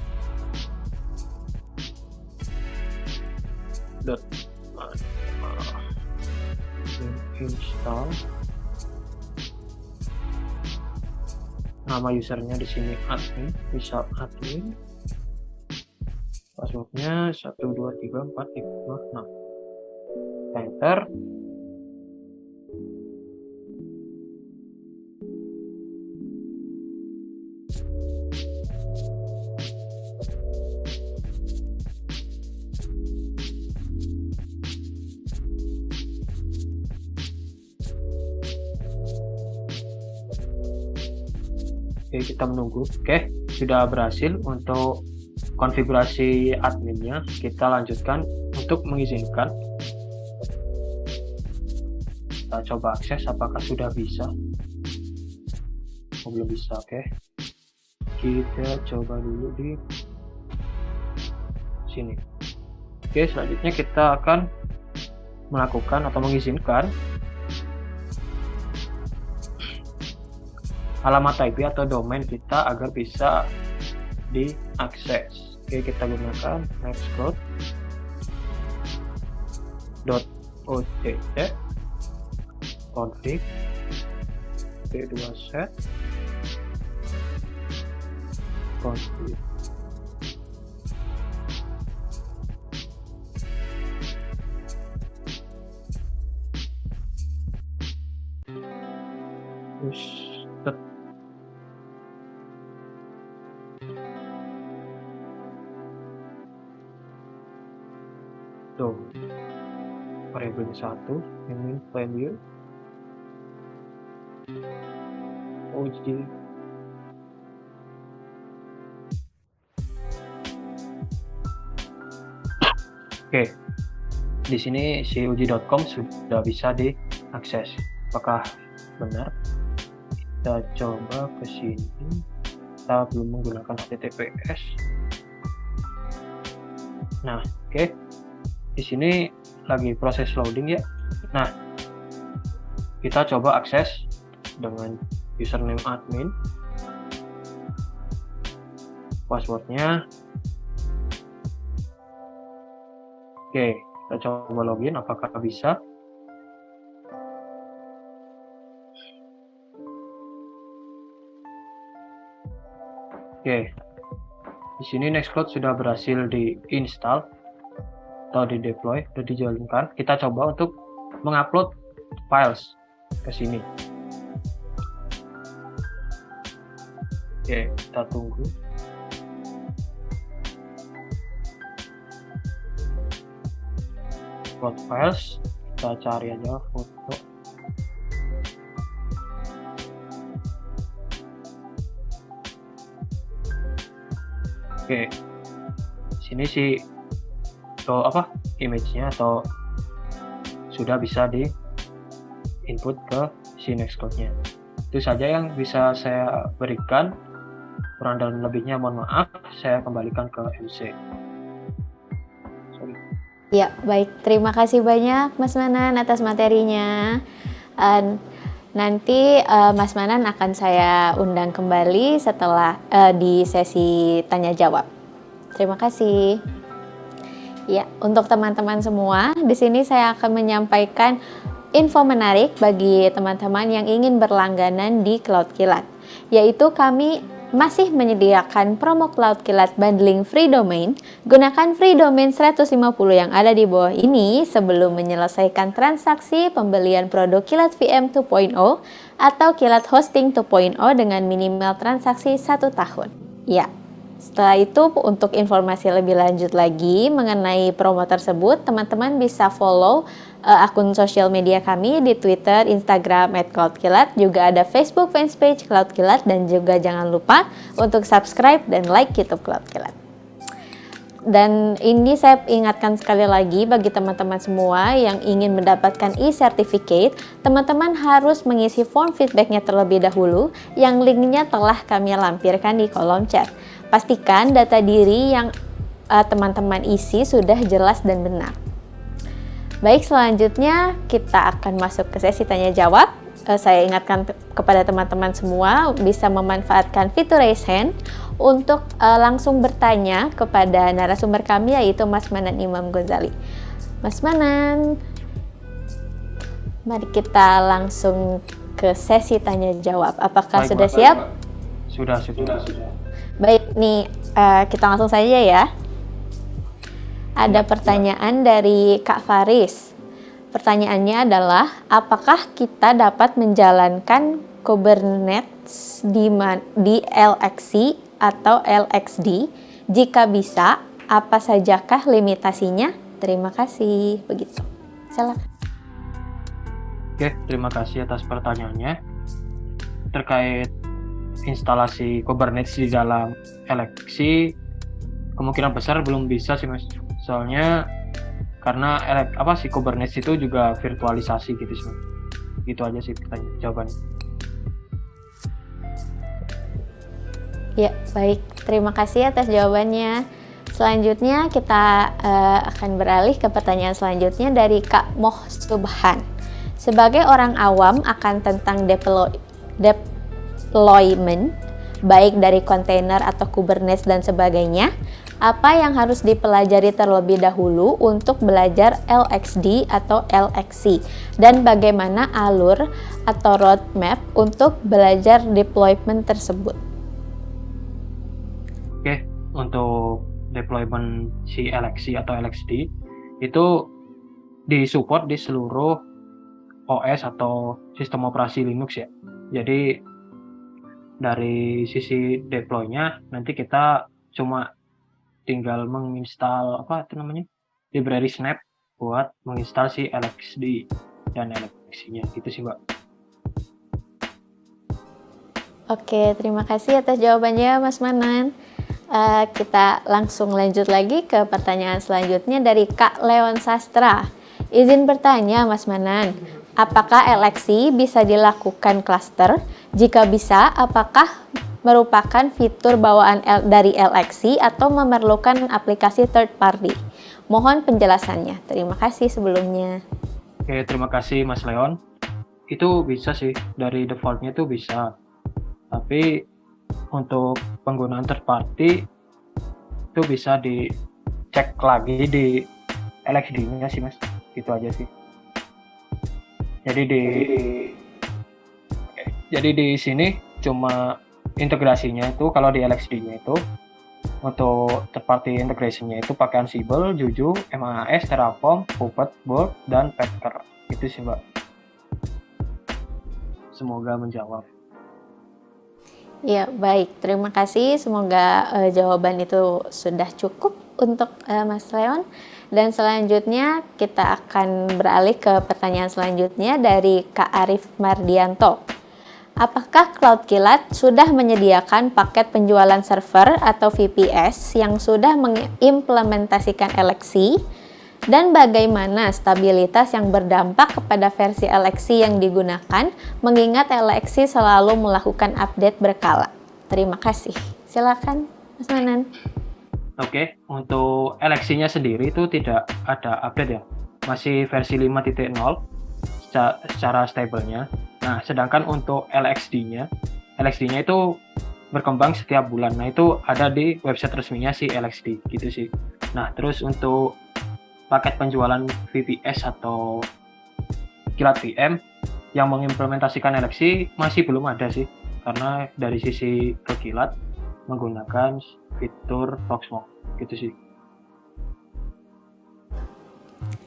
install. Nama usernya di sini admin, bisa admin. Passwordnya 123456. Enter. Oke, kita menunggu. Oke, sudah berhasil untuk konfigurasi adminnya. Kita lanjutkan untuk mengizinkan. Kita coba akses apakah sudah bisa. Oh, belum bisa. Oke, kita coba dulu di sini. Oke, selanjutnya kita akan melakukan atau mengizinkan alamat IP atau domain kita agar bisa diakses. Oke, kita gunakan nextcloud.ott config p2set config. Tuh, variabel 1 ini value OG. Oke, di sini si uji.com sudah bisa diakses. Apakah benar? Kita coba ke sini. Kita belum menggunakan HTTPS. Nah, oke. Di sini lagi proses loading ya. Nah, kita coba akses dengan username admin, passwordnya. Oke, kita coba login apakah bisa. Oke, di sini Nextcloud sudah berhasil diinstal atau di deploy, sudah dijalankan. Kita coba untuk mengupload files ke sini. Oke, kita tunggu. Upload files, kita cari aja foto. Oke, sini sih atau image-nya atau sudah bisa di input ke si Nextcloud-nya. Itu saja yang bisa saya berikan. Kurang dan lebihnya mohon maaf, saya kembalikan ke MC. Ya, baik. Terima kasih banyak Mas Manan atas materinya. Nanti Mas Manan akan saya undang kembali setelah di sesi tanya jawab. Terima kasih. Ya, untuk teman-teman semua, di sini saya akan menyampaikan info menarik bagi teman-teman yang ingin berlangganan di Cloud Kilat, yaitu kami masih menyediakan promo Cloud Kilat bundling free domain. Gunakan free domain 150 yang ada di bawah ini sebelum menyelesaikan transaksi pembelian produk Kilat VM 2.0 atau Kilat Hosting 2.0 dengan minimal transaksi 1 tahun. Ya. Setelah itu, untuk informasi lebih lanjut lagi mengenai promo tersebut, teman-teman bisa follow akun sosial media kami di Twitter, Instagram @cloudkilat, juga ada Facebook fanpage Cloud Kilat, dan juga jangan lupa untuk subscribe dan like YouTube Cloud Kilat. Dan ini saya ingatkan sekali lagi bagi teman-teman semua yang ingin mendapatkan e-certificate, teman-teman harus mengisi form feedbacknya terlebih dahulu yang linknya telah kami lampirkan di kolom chat. Pastikan data diri yang teman-teman isi sudah jelas dan benar. Baik, selanjutnya kita akan masuk ke sesi tanya jawab. Saya ingatkan kepada teman-teman semua bisa memanfaatkan fitur raise hand untuk langsung bertanya kepada narasumber kami, yaitu Mas Manan Imam Ghazali. Mas Manan, mari kita langsung ke sesi tanya jawab. Apakah Baik, sudah Mbak. siap? Sudah. Baik, nih kita langsung saja ya. Ada pertanyaan dari Kak Faris. Pertanyaannya adalah, apakah kita dapat menjalankan Kubernetes di LXC atau LXD? Jika bisa, apa sajakah limitasinya? Terima kasih. Begitu. Silakan. Oke, terima kasih atas pertanyaannya. Terkait instalasi Kubernetes di dalam LXC, kemungkinan besar belum bisa sih, Mas. Soalnya karena Kubernetes itu juga virtualisasi gitu sih. Gitu aja sih jawabannya. Ya, baik. Terima kasih atas jawabannya. Selanjutnya kita akan beralih ke pertanyaan selanjutnya dari Kak Moh Subhan. Sebagai orang awam akan tentang deployment, baik dari kontainer atau Kubernetes dan sebagainya, apa yang harus dipelajari terlebih dahulu untuk belajar LXD atau LXC, dan bagaimana alur atau roadmap untuk belajar deployment tersebut? Oke, untuk deployment si LXC atau LXD itu disupport di seluruh OS atau sistem operasi Linux ya. Jadi dari sisi deploy-nya nanti kita cuma tinggal menginstal library snap buat menginstal si LXD dan LXC-nya gitu sih, Mbak. Oke, terima kasih atas jawabannya Mas Manan. Kita langsung lanjut lagi ke pertanyaan selanjutnya dari Kak Leon Sastra. Izin bertanya Mas Manan, apakah LXC bisa dilakukan cluster? Jika bisa, apakah merupakan fitur bawaan dari LXC atau memerlukan aplikasi third party? Mohon penjelasannya. Terima kasih sebelumnya. Oke, terima kasih Mas Leon. Itu bisa sih, dari defaultnya itu bisa. Tapi untuk penggunaan third party itu bisa dicek lagi di LXD-nya sih, Mas. Gitu aja sih. Jadi di sini cuma integrasinya itu kalau di LXD-nya itu untuk third party integration-nya itu pakai Ansible, Juju, MAS, Terraform, Puppet, Bolt, dan Packer. Itu sih, Mbak. Semoga menjawab. Ya, baik. Terima kasih. Semoga jawaban itu sudah cukup untuk Mas Leon. Dan selanjutnya kita akan beralih ke pertanyaan selanjutnya dari Kak Arif Mardianto. Apakah CloudKillat sudah menyediakan paket penjualan server atau VPS yang sudah mengimplementasikan LXC? Dan bagaimana stabilitas yang berdampak kepada versi LXC yang digunakan, mengingat LXC selalu melakukan update berkala? Terima kasih. Silakan, Mas Manan. Oke, untuk LXC-nya sendiri itu tidak ada update ya. Masih versi 5.0 secara stable-nya. Nah, sedangkan untuk LXD-nya itu berkembang setiap bulan. Nah, itu ada di website resminya si LXD gitu sih. Nah, terus untuk paket penjualan VPS atau Killat VM yang mengimplementasikan LXC masih belum ada sih, karena dari sisi ke Killat menggunakan fitur Proxmox gitu sih.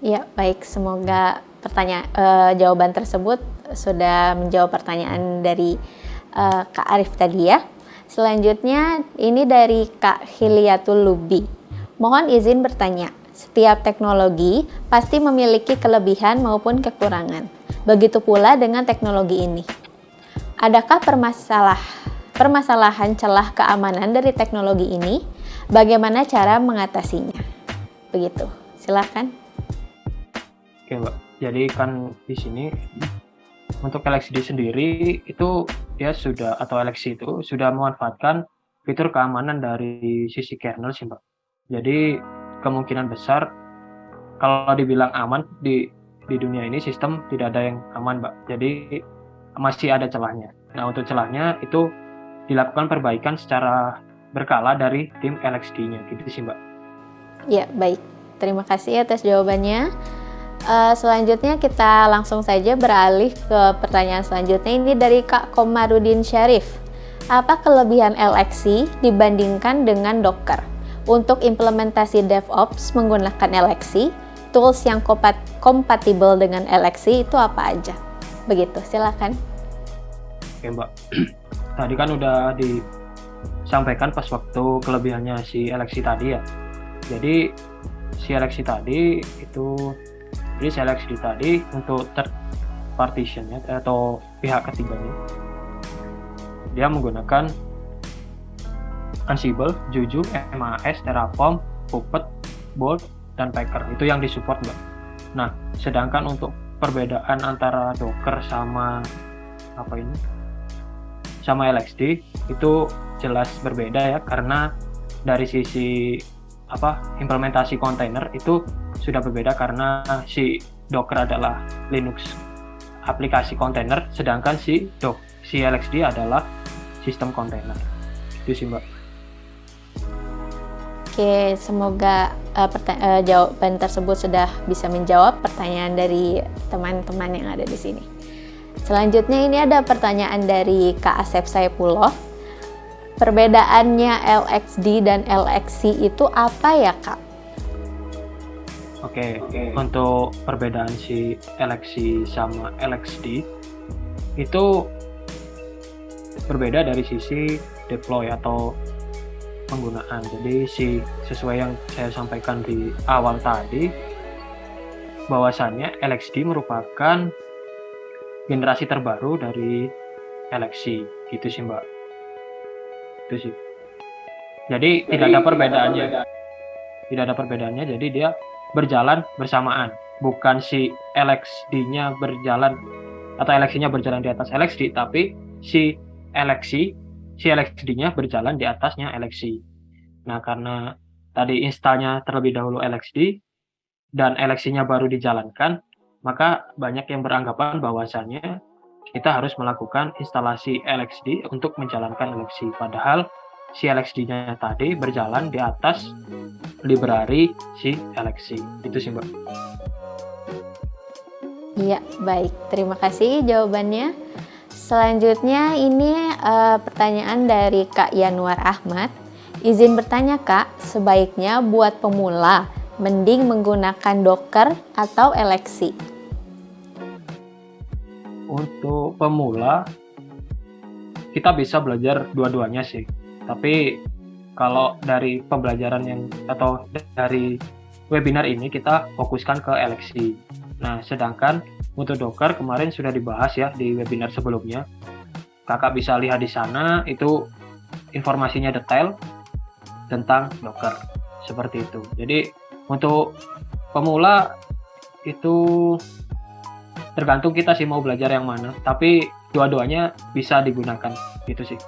Ya, baik. Semoga jawaban tersebut sudah menjawab pertanyaan dari Kak Arif tadi ya. Selanjutnya ini dari Kak Hiliatul Lubi. Mohon izin bertanya. Setiap teknologi pasti memiliki kelebihan maupun kekurangan. Begitu pula dengan teknologi ini. Adakah permasalahan celah keamanan dari teknologi ini? Bagaimana cara mengatasinya? Begitu. Silakan. Oke, Mbak. Jadi kan di sini untuk LXD sendiri itu dia LXC itu sudah memanfaatkan fitur keamanan dari sisi kernel sih, Mbak. Jadi kemungkinan besar kalau dibilang aman di dunia ini sistem tidak ada yang aman, Mbak. Jadi masih ada celahnya. Nah, untuk celahnya itu dilakukan perbaikan secara berkala dari tim LXD-nya gitu sih, Mbak. Ya, baik. Terima kasih atas jawabannya. Selanjutnya kita langsung saja beralih ke pertanyaan selanjutnya. Ini dari Kak Komarudin Syarif. Apa kelebihan LXC dibandingkan dengan Docker? Untuk implementasi DevOps menggunakan LXC, tools yang kompatibel dengan LXC itu apa aja? Begitu, silakan. Oke, Mbak. Tadi kan udah disampaikan pas waktu kelebihannya si LXC tadi ya. Jadi si LXC tadi itu untuk third partitionnya atau pihak ketiganya, dia menggunakan Ansible, Juju, MAS, Terraform, Puppet, Bolt, dan Packer. Itu yang disupport, Mbak. Nah, sedangkan untuk perbedaan antara Docker sama LXD itu jelas berbeda ya, karena dari sisi implementasi kontainer itu sudah berbeda, karena si Docker adalah Linux aplikasi kontainer, sedangkan si LXD adalah sistem kontainer. Itu sih, Mbak. Oke, semoga jawaban tersebut sudah bisa menjawab pertanyaan dari teman-teman yang ada di sini. Selanjutnya ini ada pertanyaan dari Kak Asep Saipullah. Perbedaannya LXD dan LXC itu apa ya, Kak? Oke. Untuk perbedaan si LXC sama LXD itu berbeda dari sisi deploy atau penggunaan. Jadi sesuai yang saya sampaikan di awal tadi, bahwasannya LXD merupakan generasi terbaru dari LXC, gitu sih, Mbak. Itu sih. Jadi tidak ada perbedaannya. Jadi dia berjalan bersamaan, bukan si LXD-nya berjalan atau LXC-nya berjalan di atas LXD, tapi si LXD-nya berjalan di atasnya LXC. Nah, karena tadi installnya terlebih dahulu LXD dan LXC-nya baru dijalankan, maka banyak yang beranggapan bahwasannya kita harus melakukan instalasi LXD untuk menjalankan LXC. Padahal si LXD-nya tadi berjalan di atas library si LXC. Itu sih, Mbak. Iya, baik. Terima kasih jawabannya. Selanjutnya ini pertanyaan dari Kak Yanuar Ahmad. Izin bertanya, Kak, sebaiknya buat pemula mending menggunakan Docker atau LXC? Untuk pemula kita bisa belajar dua-duanya sih. Tapi kalau dari pembelajaran atau dari webinar ini kita fokuskan ke LXC. Nah, sedangkan untuk Docker kemarin sudah dibahas ya di webinar sebelumnya. Kakak bisa lihat di sana, itu informasinya detail tentang Docker. Seperti itu. Jadi untuk pemula itu tergantung kita sih mau belajar yang mana. Tapi dua-duanya bisa digunakan. Gitu sih.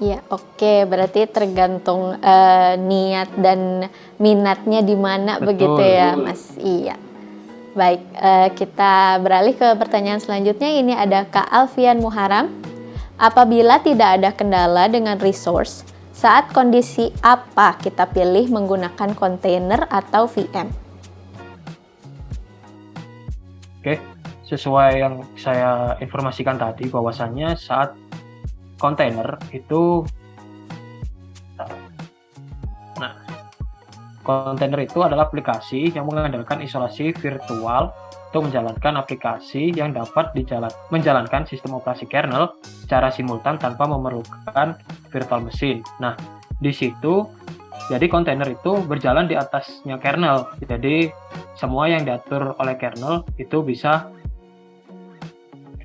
Ya, oke. Berarti tergantung niat dan minatnya di mana. Betul, begitu ya, Mas? Iya. Baik, kita beralih ke pertanyaan selanjutnya. Ini ada Kak Alfian Muharam. Apabila tidak ada kendala dengan resource, saat kondisi apa kita pilih menggunakan kontainer atau VM? Oke, sesuai yang saya informasikan tadi, bahwasannya saat kontainer itu, kontainer itu adalah aplikasi yang mengandalkan isolasi virtual untuk menjalankan aplikasi yang dapat menjalankan sistem operasi kernel secara simultan tanpa memerlukan virtual machine. Nah, di situ jadi kontainer itu berjalan di atasnya kernel. Jadi semua yang diatur oleh kernel itu bisa,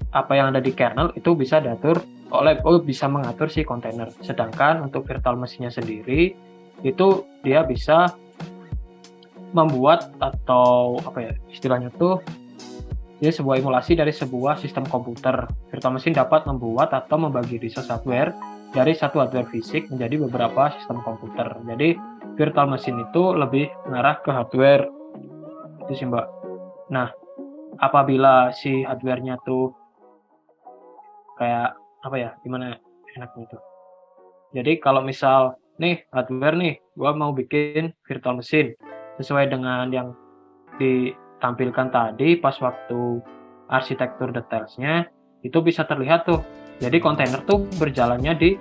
apa yang ada di kernel itu bisa diatur bisa mengatur si kontainer. Sedangkan untuk virtual machine-nya sendiri itu dia bisa membuat atau istilahnya tuh dia sebuah emulasi dari sebuah sistem komputer. Virtual machine dapat membuat atau membagi resource hardware dari satu hardware fisik menjadi beberapa sistem komputer. Jadi virtual machine itu lebih mengarah ke hardware itu sih Mbak. Nah, apabila si hardware-nya tuh kayak apa ya, gimana enaknya itu. Jadi kalau misal nih hardware nih, gua mau bikin virtual machine sesuai dengan yang ditampilkan tadi pas waktu arsitektur detailsnya itu bisa terlihat tuh. Jadi kontainer tuh berjalannya di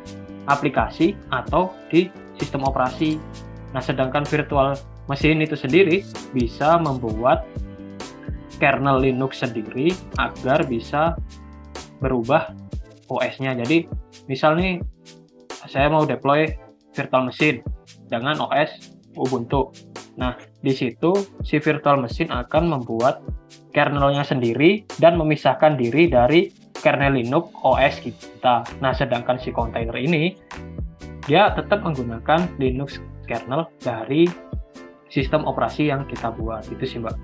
aplikasi atau di sistem operasi. Nah, sedangkan virtual machine itu sendiri bisa membuat kernel Linux sendiri agar bisa berubah OS-nya. Jadi, misal nih saya mau deploy virtual machine dengan OS Ubuntu. Nah, di situ si virtual machine akan membuat kernelnya sendiri dan memisahkan diri dari kernel Linux OS kita. Nah, sedangkan si kontainer ini dia tetap menggunakan Linux kernel dari sistem operasi yang kita buat. Itu sih, Mbak.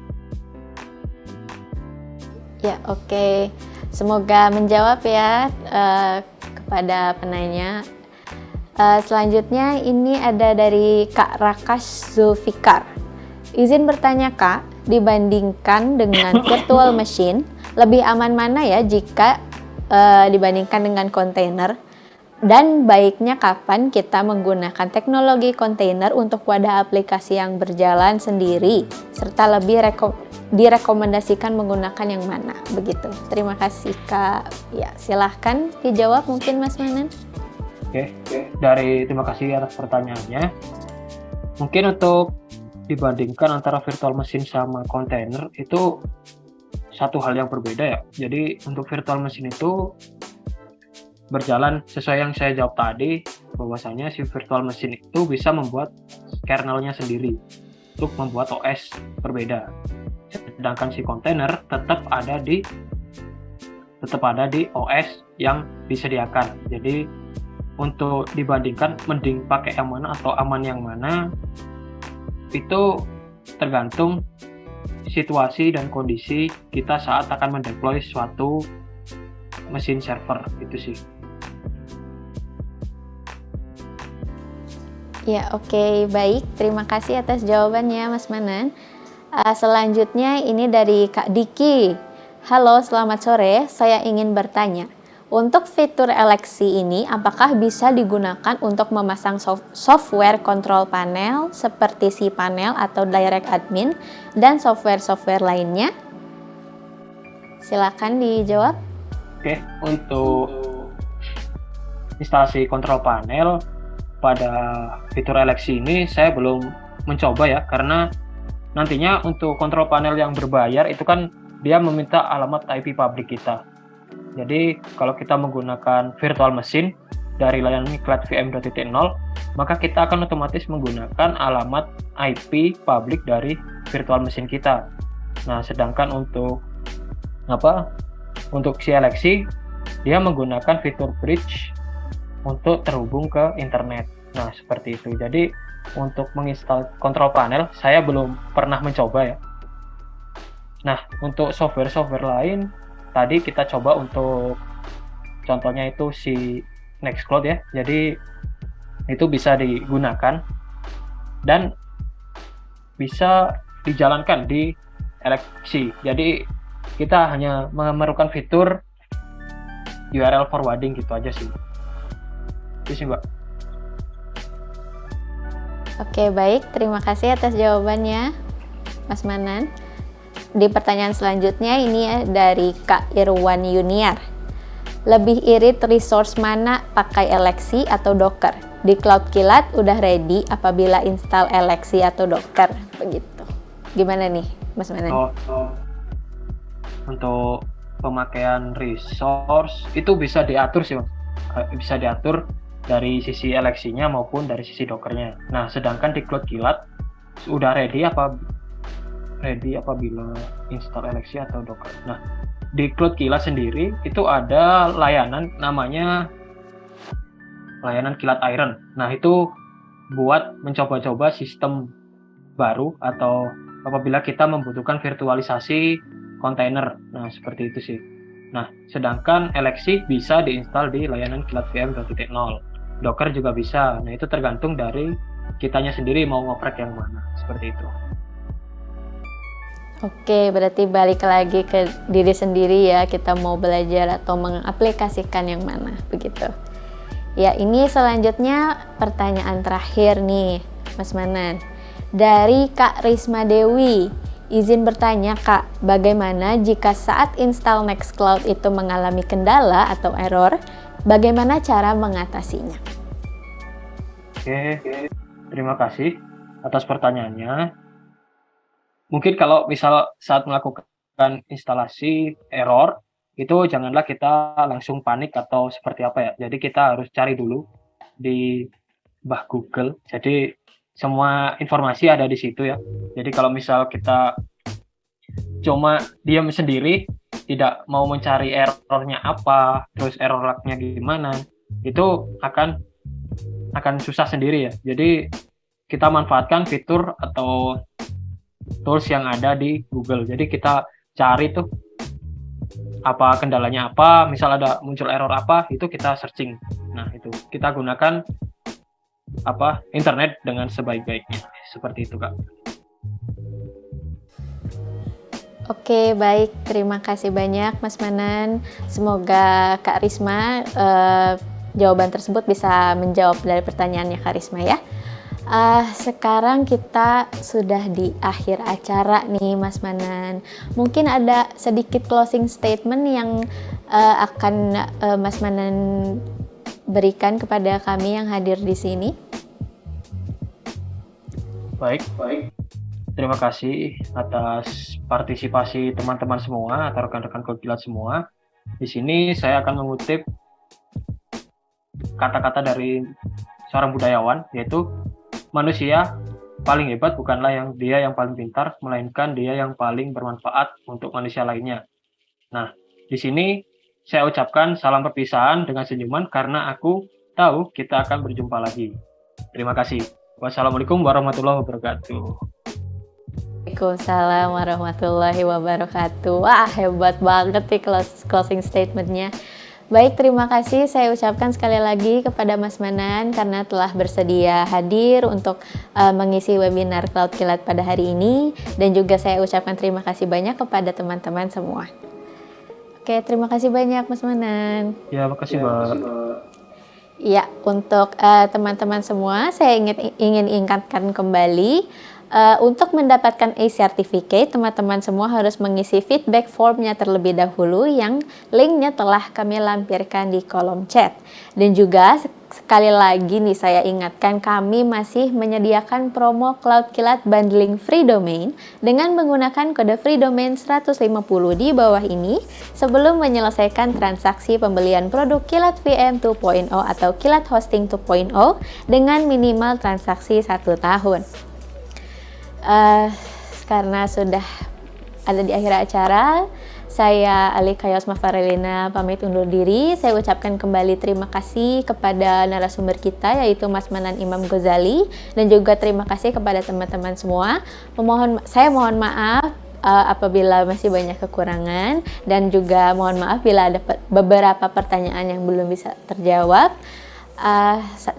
Ya, oke. Semoga menjawab ya kepada penanya. Selanjutnya ini ada dari Kak Rakas Zulfikar. Izin bertanya Kak, dibandingkan dengan virtual machine, lebih aman mana ya jika dibandingkan dengan kontainer? Dan baiknya kapan kita menggunakan teknologi kontainer untuk wadah aplikasi yang berjalan sendiri, serta lebih direkomendasikan menggunakan yang mana? Begitu. Terima kasih Kak. Ya, silahkan dijawab mungkin Mas Manan. Oke, terima kasih atas pertanyaannya. Mungkin untuk dibandingkan antara virtual machine sama kontainer itu satu hal yang berbeda ya. Jadi untuk virtual machine itu berjalan sesuai yang saya jawab tadi, bahwasanya si virtual machine itu bisa membuat kernelnya sendiri untuk membuat OS berbeda. Sedangkan si kontainer tetap ada di OS yang disediakan. Jadi untuk dibandingkan mending pakai yang mana atau aman yang mana itu tergantung situasi dan kondisi kita saat akan mendeploy suatu mesin server, itu sih. Ya, oke, baik. Terima kasih atas jawabannya Mas Manan. Selanjutnya ini dari Kak Diki. Halo, selamat sore. Saya ingin bertanya, untuk fitur eleksi ini apakah bisa digunakan untuk memasang software control panel seperti cPanel atau Direct Admin dan software-software lainnya? Silakan dijawab. Oke, untuk instalasi kontrol panel pada fitur eleksi ini saya belum mencoba ya, karena nantinya untuk kontrol panel yang berbayar itu kan dia meminta alamat IP publik kita. Jadi kalau kita menggunakan virtual machine dari layanan cloud VM 2.0, maka kita akan otomatis menggunakan alamat IP publik dari virtual machine kita. Nah, sedangkan untuk si eleksi dia menggunakan fitur bridge untuk terhubung ke internet. Nah, seperti itu. Jadi untuk menginstal kontrol panel saya belum pernah mencoba ya. Nah, untuk software-software lain tadi kita coba, untuk contohnya itu si Nextcloud ya. Jadi itu bisa digunakan dan bisa dijalankan di eleksi. Jadi kita hanya memerlukan fitur URL forwarding gitu aja sih. Itu sih, Mbak. Oke, baik. Terima kasih atas jawabannya, Mas Manan. Di pertanyaan selanjutnya ini dari Kak Irwan Yuniar. Lebih irit resource mana pakai Elixir atau Docker? Di Cloud Kilat udah ready apabila install Elixir atau Docker, begitu. Gimana nih, Mas Manan? Untuk pemakaian resource itu bisa diatur sih, Mas. Bisa diatur dari sisi Elixir-nya maupun dari sisi Docker-nya. Nah, sedangkan di Cloud Kilat udah ready apabila install Elixir atau Docker. Nah, di Cloud Kilat sendiri itu ada layanan namanya layanan Kilat Iron. Nah, itu buat mencoba-coba sistem baru atau apabila kita membutuhkan virtualisasi kontainer. Nah, seperti itu sih. Nah, sedangkan Elixir bisa diinstal di layanan Kilat VM 2.0. Docker juga bisa. Nah, itu tergantung dari kitanya sendiri mau ngoprek yang mana, seperti itu. Oke, berarti balik lagi ke diri sendiri ya, kita mau belajar atau mengaplikasikan yang mana, begitu. Ya, ini selanjutnya pertanyaan terakhir nih, Mas Manan. Dari Kak Risma Dewi, izin bertanya Kak, bagaimana jika saat install Nextcloud itu mengalami kendala atau error, bagaimana cara mengatasinya? Oke, terima kasih atas pertanyaannya. Mungkin kalau misal saat melakukan instalasi error, itu janganlah kita langsung panik atau seperti apa ya. Jadi kita harus cari dulu di Google. Jadi semua informasi ada di situ ya. Jadi kalau misal kita cuma diam sendiri, tidak mau mencari errornya apa, terus error lognya gimana, itu akan susah sendiri ya. Jadi kita manfaatkan fitur atau tools yang ada di Google. Jadi kita cari tuh apa kendalanya apa, misal ada muncul error apa, itu kita searching. Nah, itu kita gunakan internet dengan sebaik-baiknya. Seperti itu, Kak. Oke, baik. Terima kasih banyak, Mas Manan. Semoga Kak Risma jawaban tersebut bisa menjawab dari pertanyaannya Kak Risma ya. Sekarang kita sudah di akhir acara nih, Mas Manan. Mungkin ada sedikit closing statement yang akan Mas Manan berikan kepada kami yang hadir di sini. Baik. Terima kasih atas partisipasi teman-teman semua atau rekan-rekan Kokilat semua. Di sini saya akan mengutip kata-kata dari seorang budayawan, yaitu manusia paling hebat bukanlah dia yang paling pintar, melainkan dia yang paling bermanfaat untuk manusia lainnya. Nah, di sini saya ucapkan salam perpisahan dengan senyuman karena aku tahu kita akan berjumpa lagi. Terima kasih. Wassalamualaikum warahmatullahi wabarakatuh. Waalaikumsalam warahmatullahi wabarakatuh. Wah, hebat banget nih closing statementnya. Baik, terima kasih saya ucapkan sekali lagi kepada Mas Manan karena telah bersedia hadir untuk mengisi webinar Cloud Kilat pada hari ini. Dan juga saya ucapkan terima kasih banyak kepada teman-teman semua. Oke, terima kasih banyak Mas Manan. Ya, makasih Mbak. Ya, untuk teman-teman semua, saya ingin ingatkan kembali, untuk mendapatkan e-certificate, teman-teman semua harus mengisi feedback formnya terlebih dahulu yang linknya telah kami lampirkan di kolom chat. Dan juga sekali lagi nih saya ingatkan, kami masih menyediakan promo Cloud Kilat Bundling Free Domain dengan menggunakan kode free domain 150 di bawah ini sebelum menyelesaikan transaksi pembelian produk Kilat VM 2.0 atau Kilat Hosting 2.0 dengan minimal transaksi 1 tahun. Karena sudah ada di akhir acara, saya Alika Yosma Farelina pamit undur diri. Saya ucapkan kembali terima kasih kepada narasumber kita yaitu Mas Manan Imam Ghazali, dan juga terima kasih kepada teman-teman semua. Saya mohon maaf apabila masih banyak kekurangan, dan juga mohon maaf bila ada beberapa pertanyaan yang belum bisa terjawab.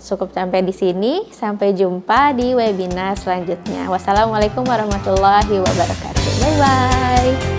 Cukup sampai di sini. Sampai jumpa di webinar selanjutnya. Wassalamualaikum warahmatullahi wabarakatuh. Bye bye.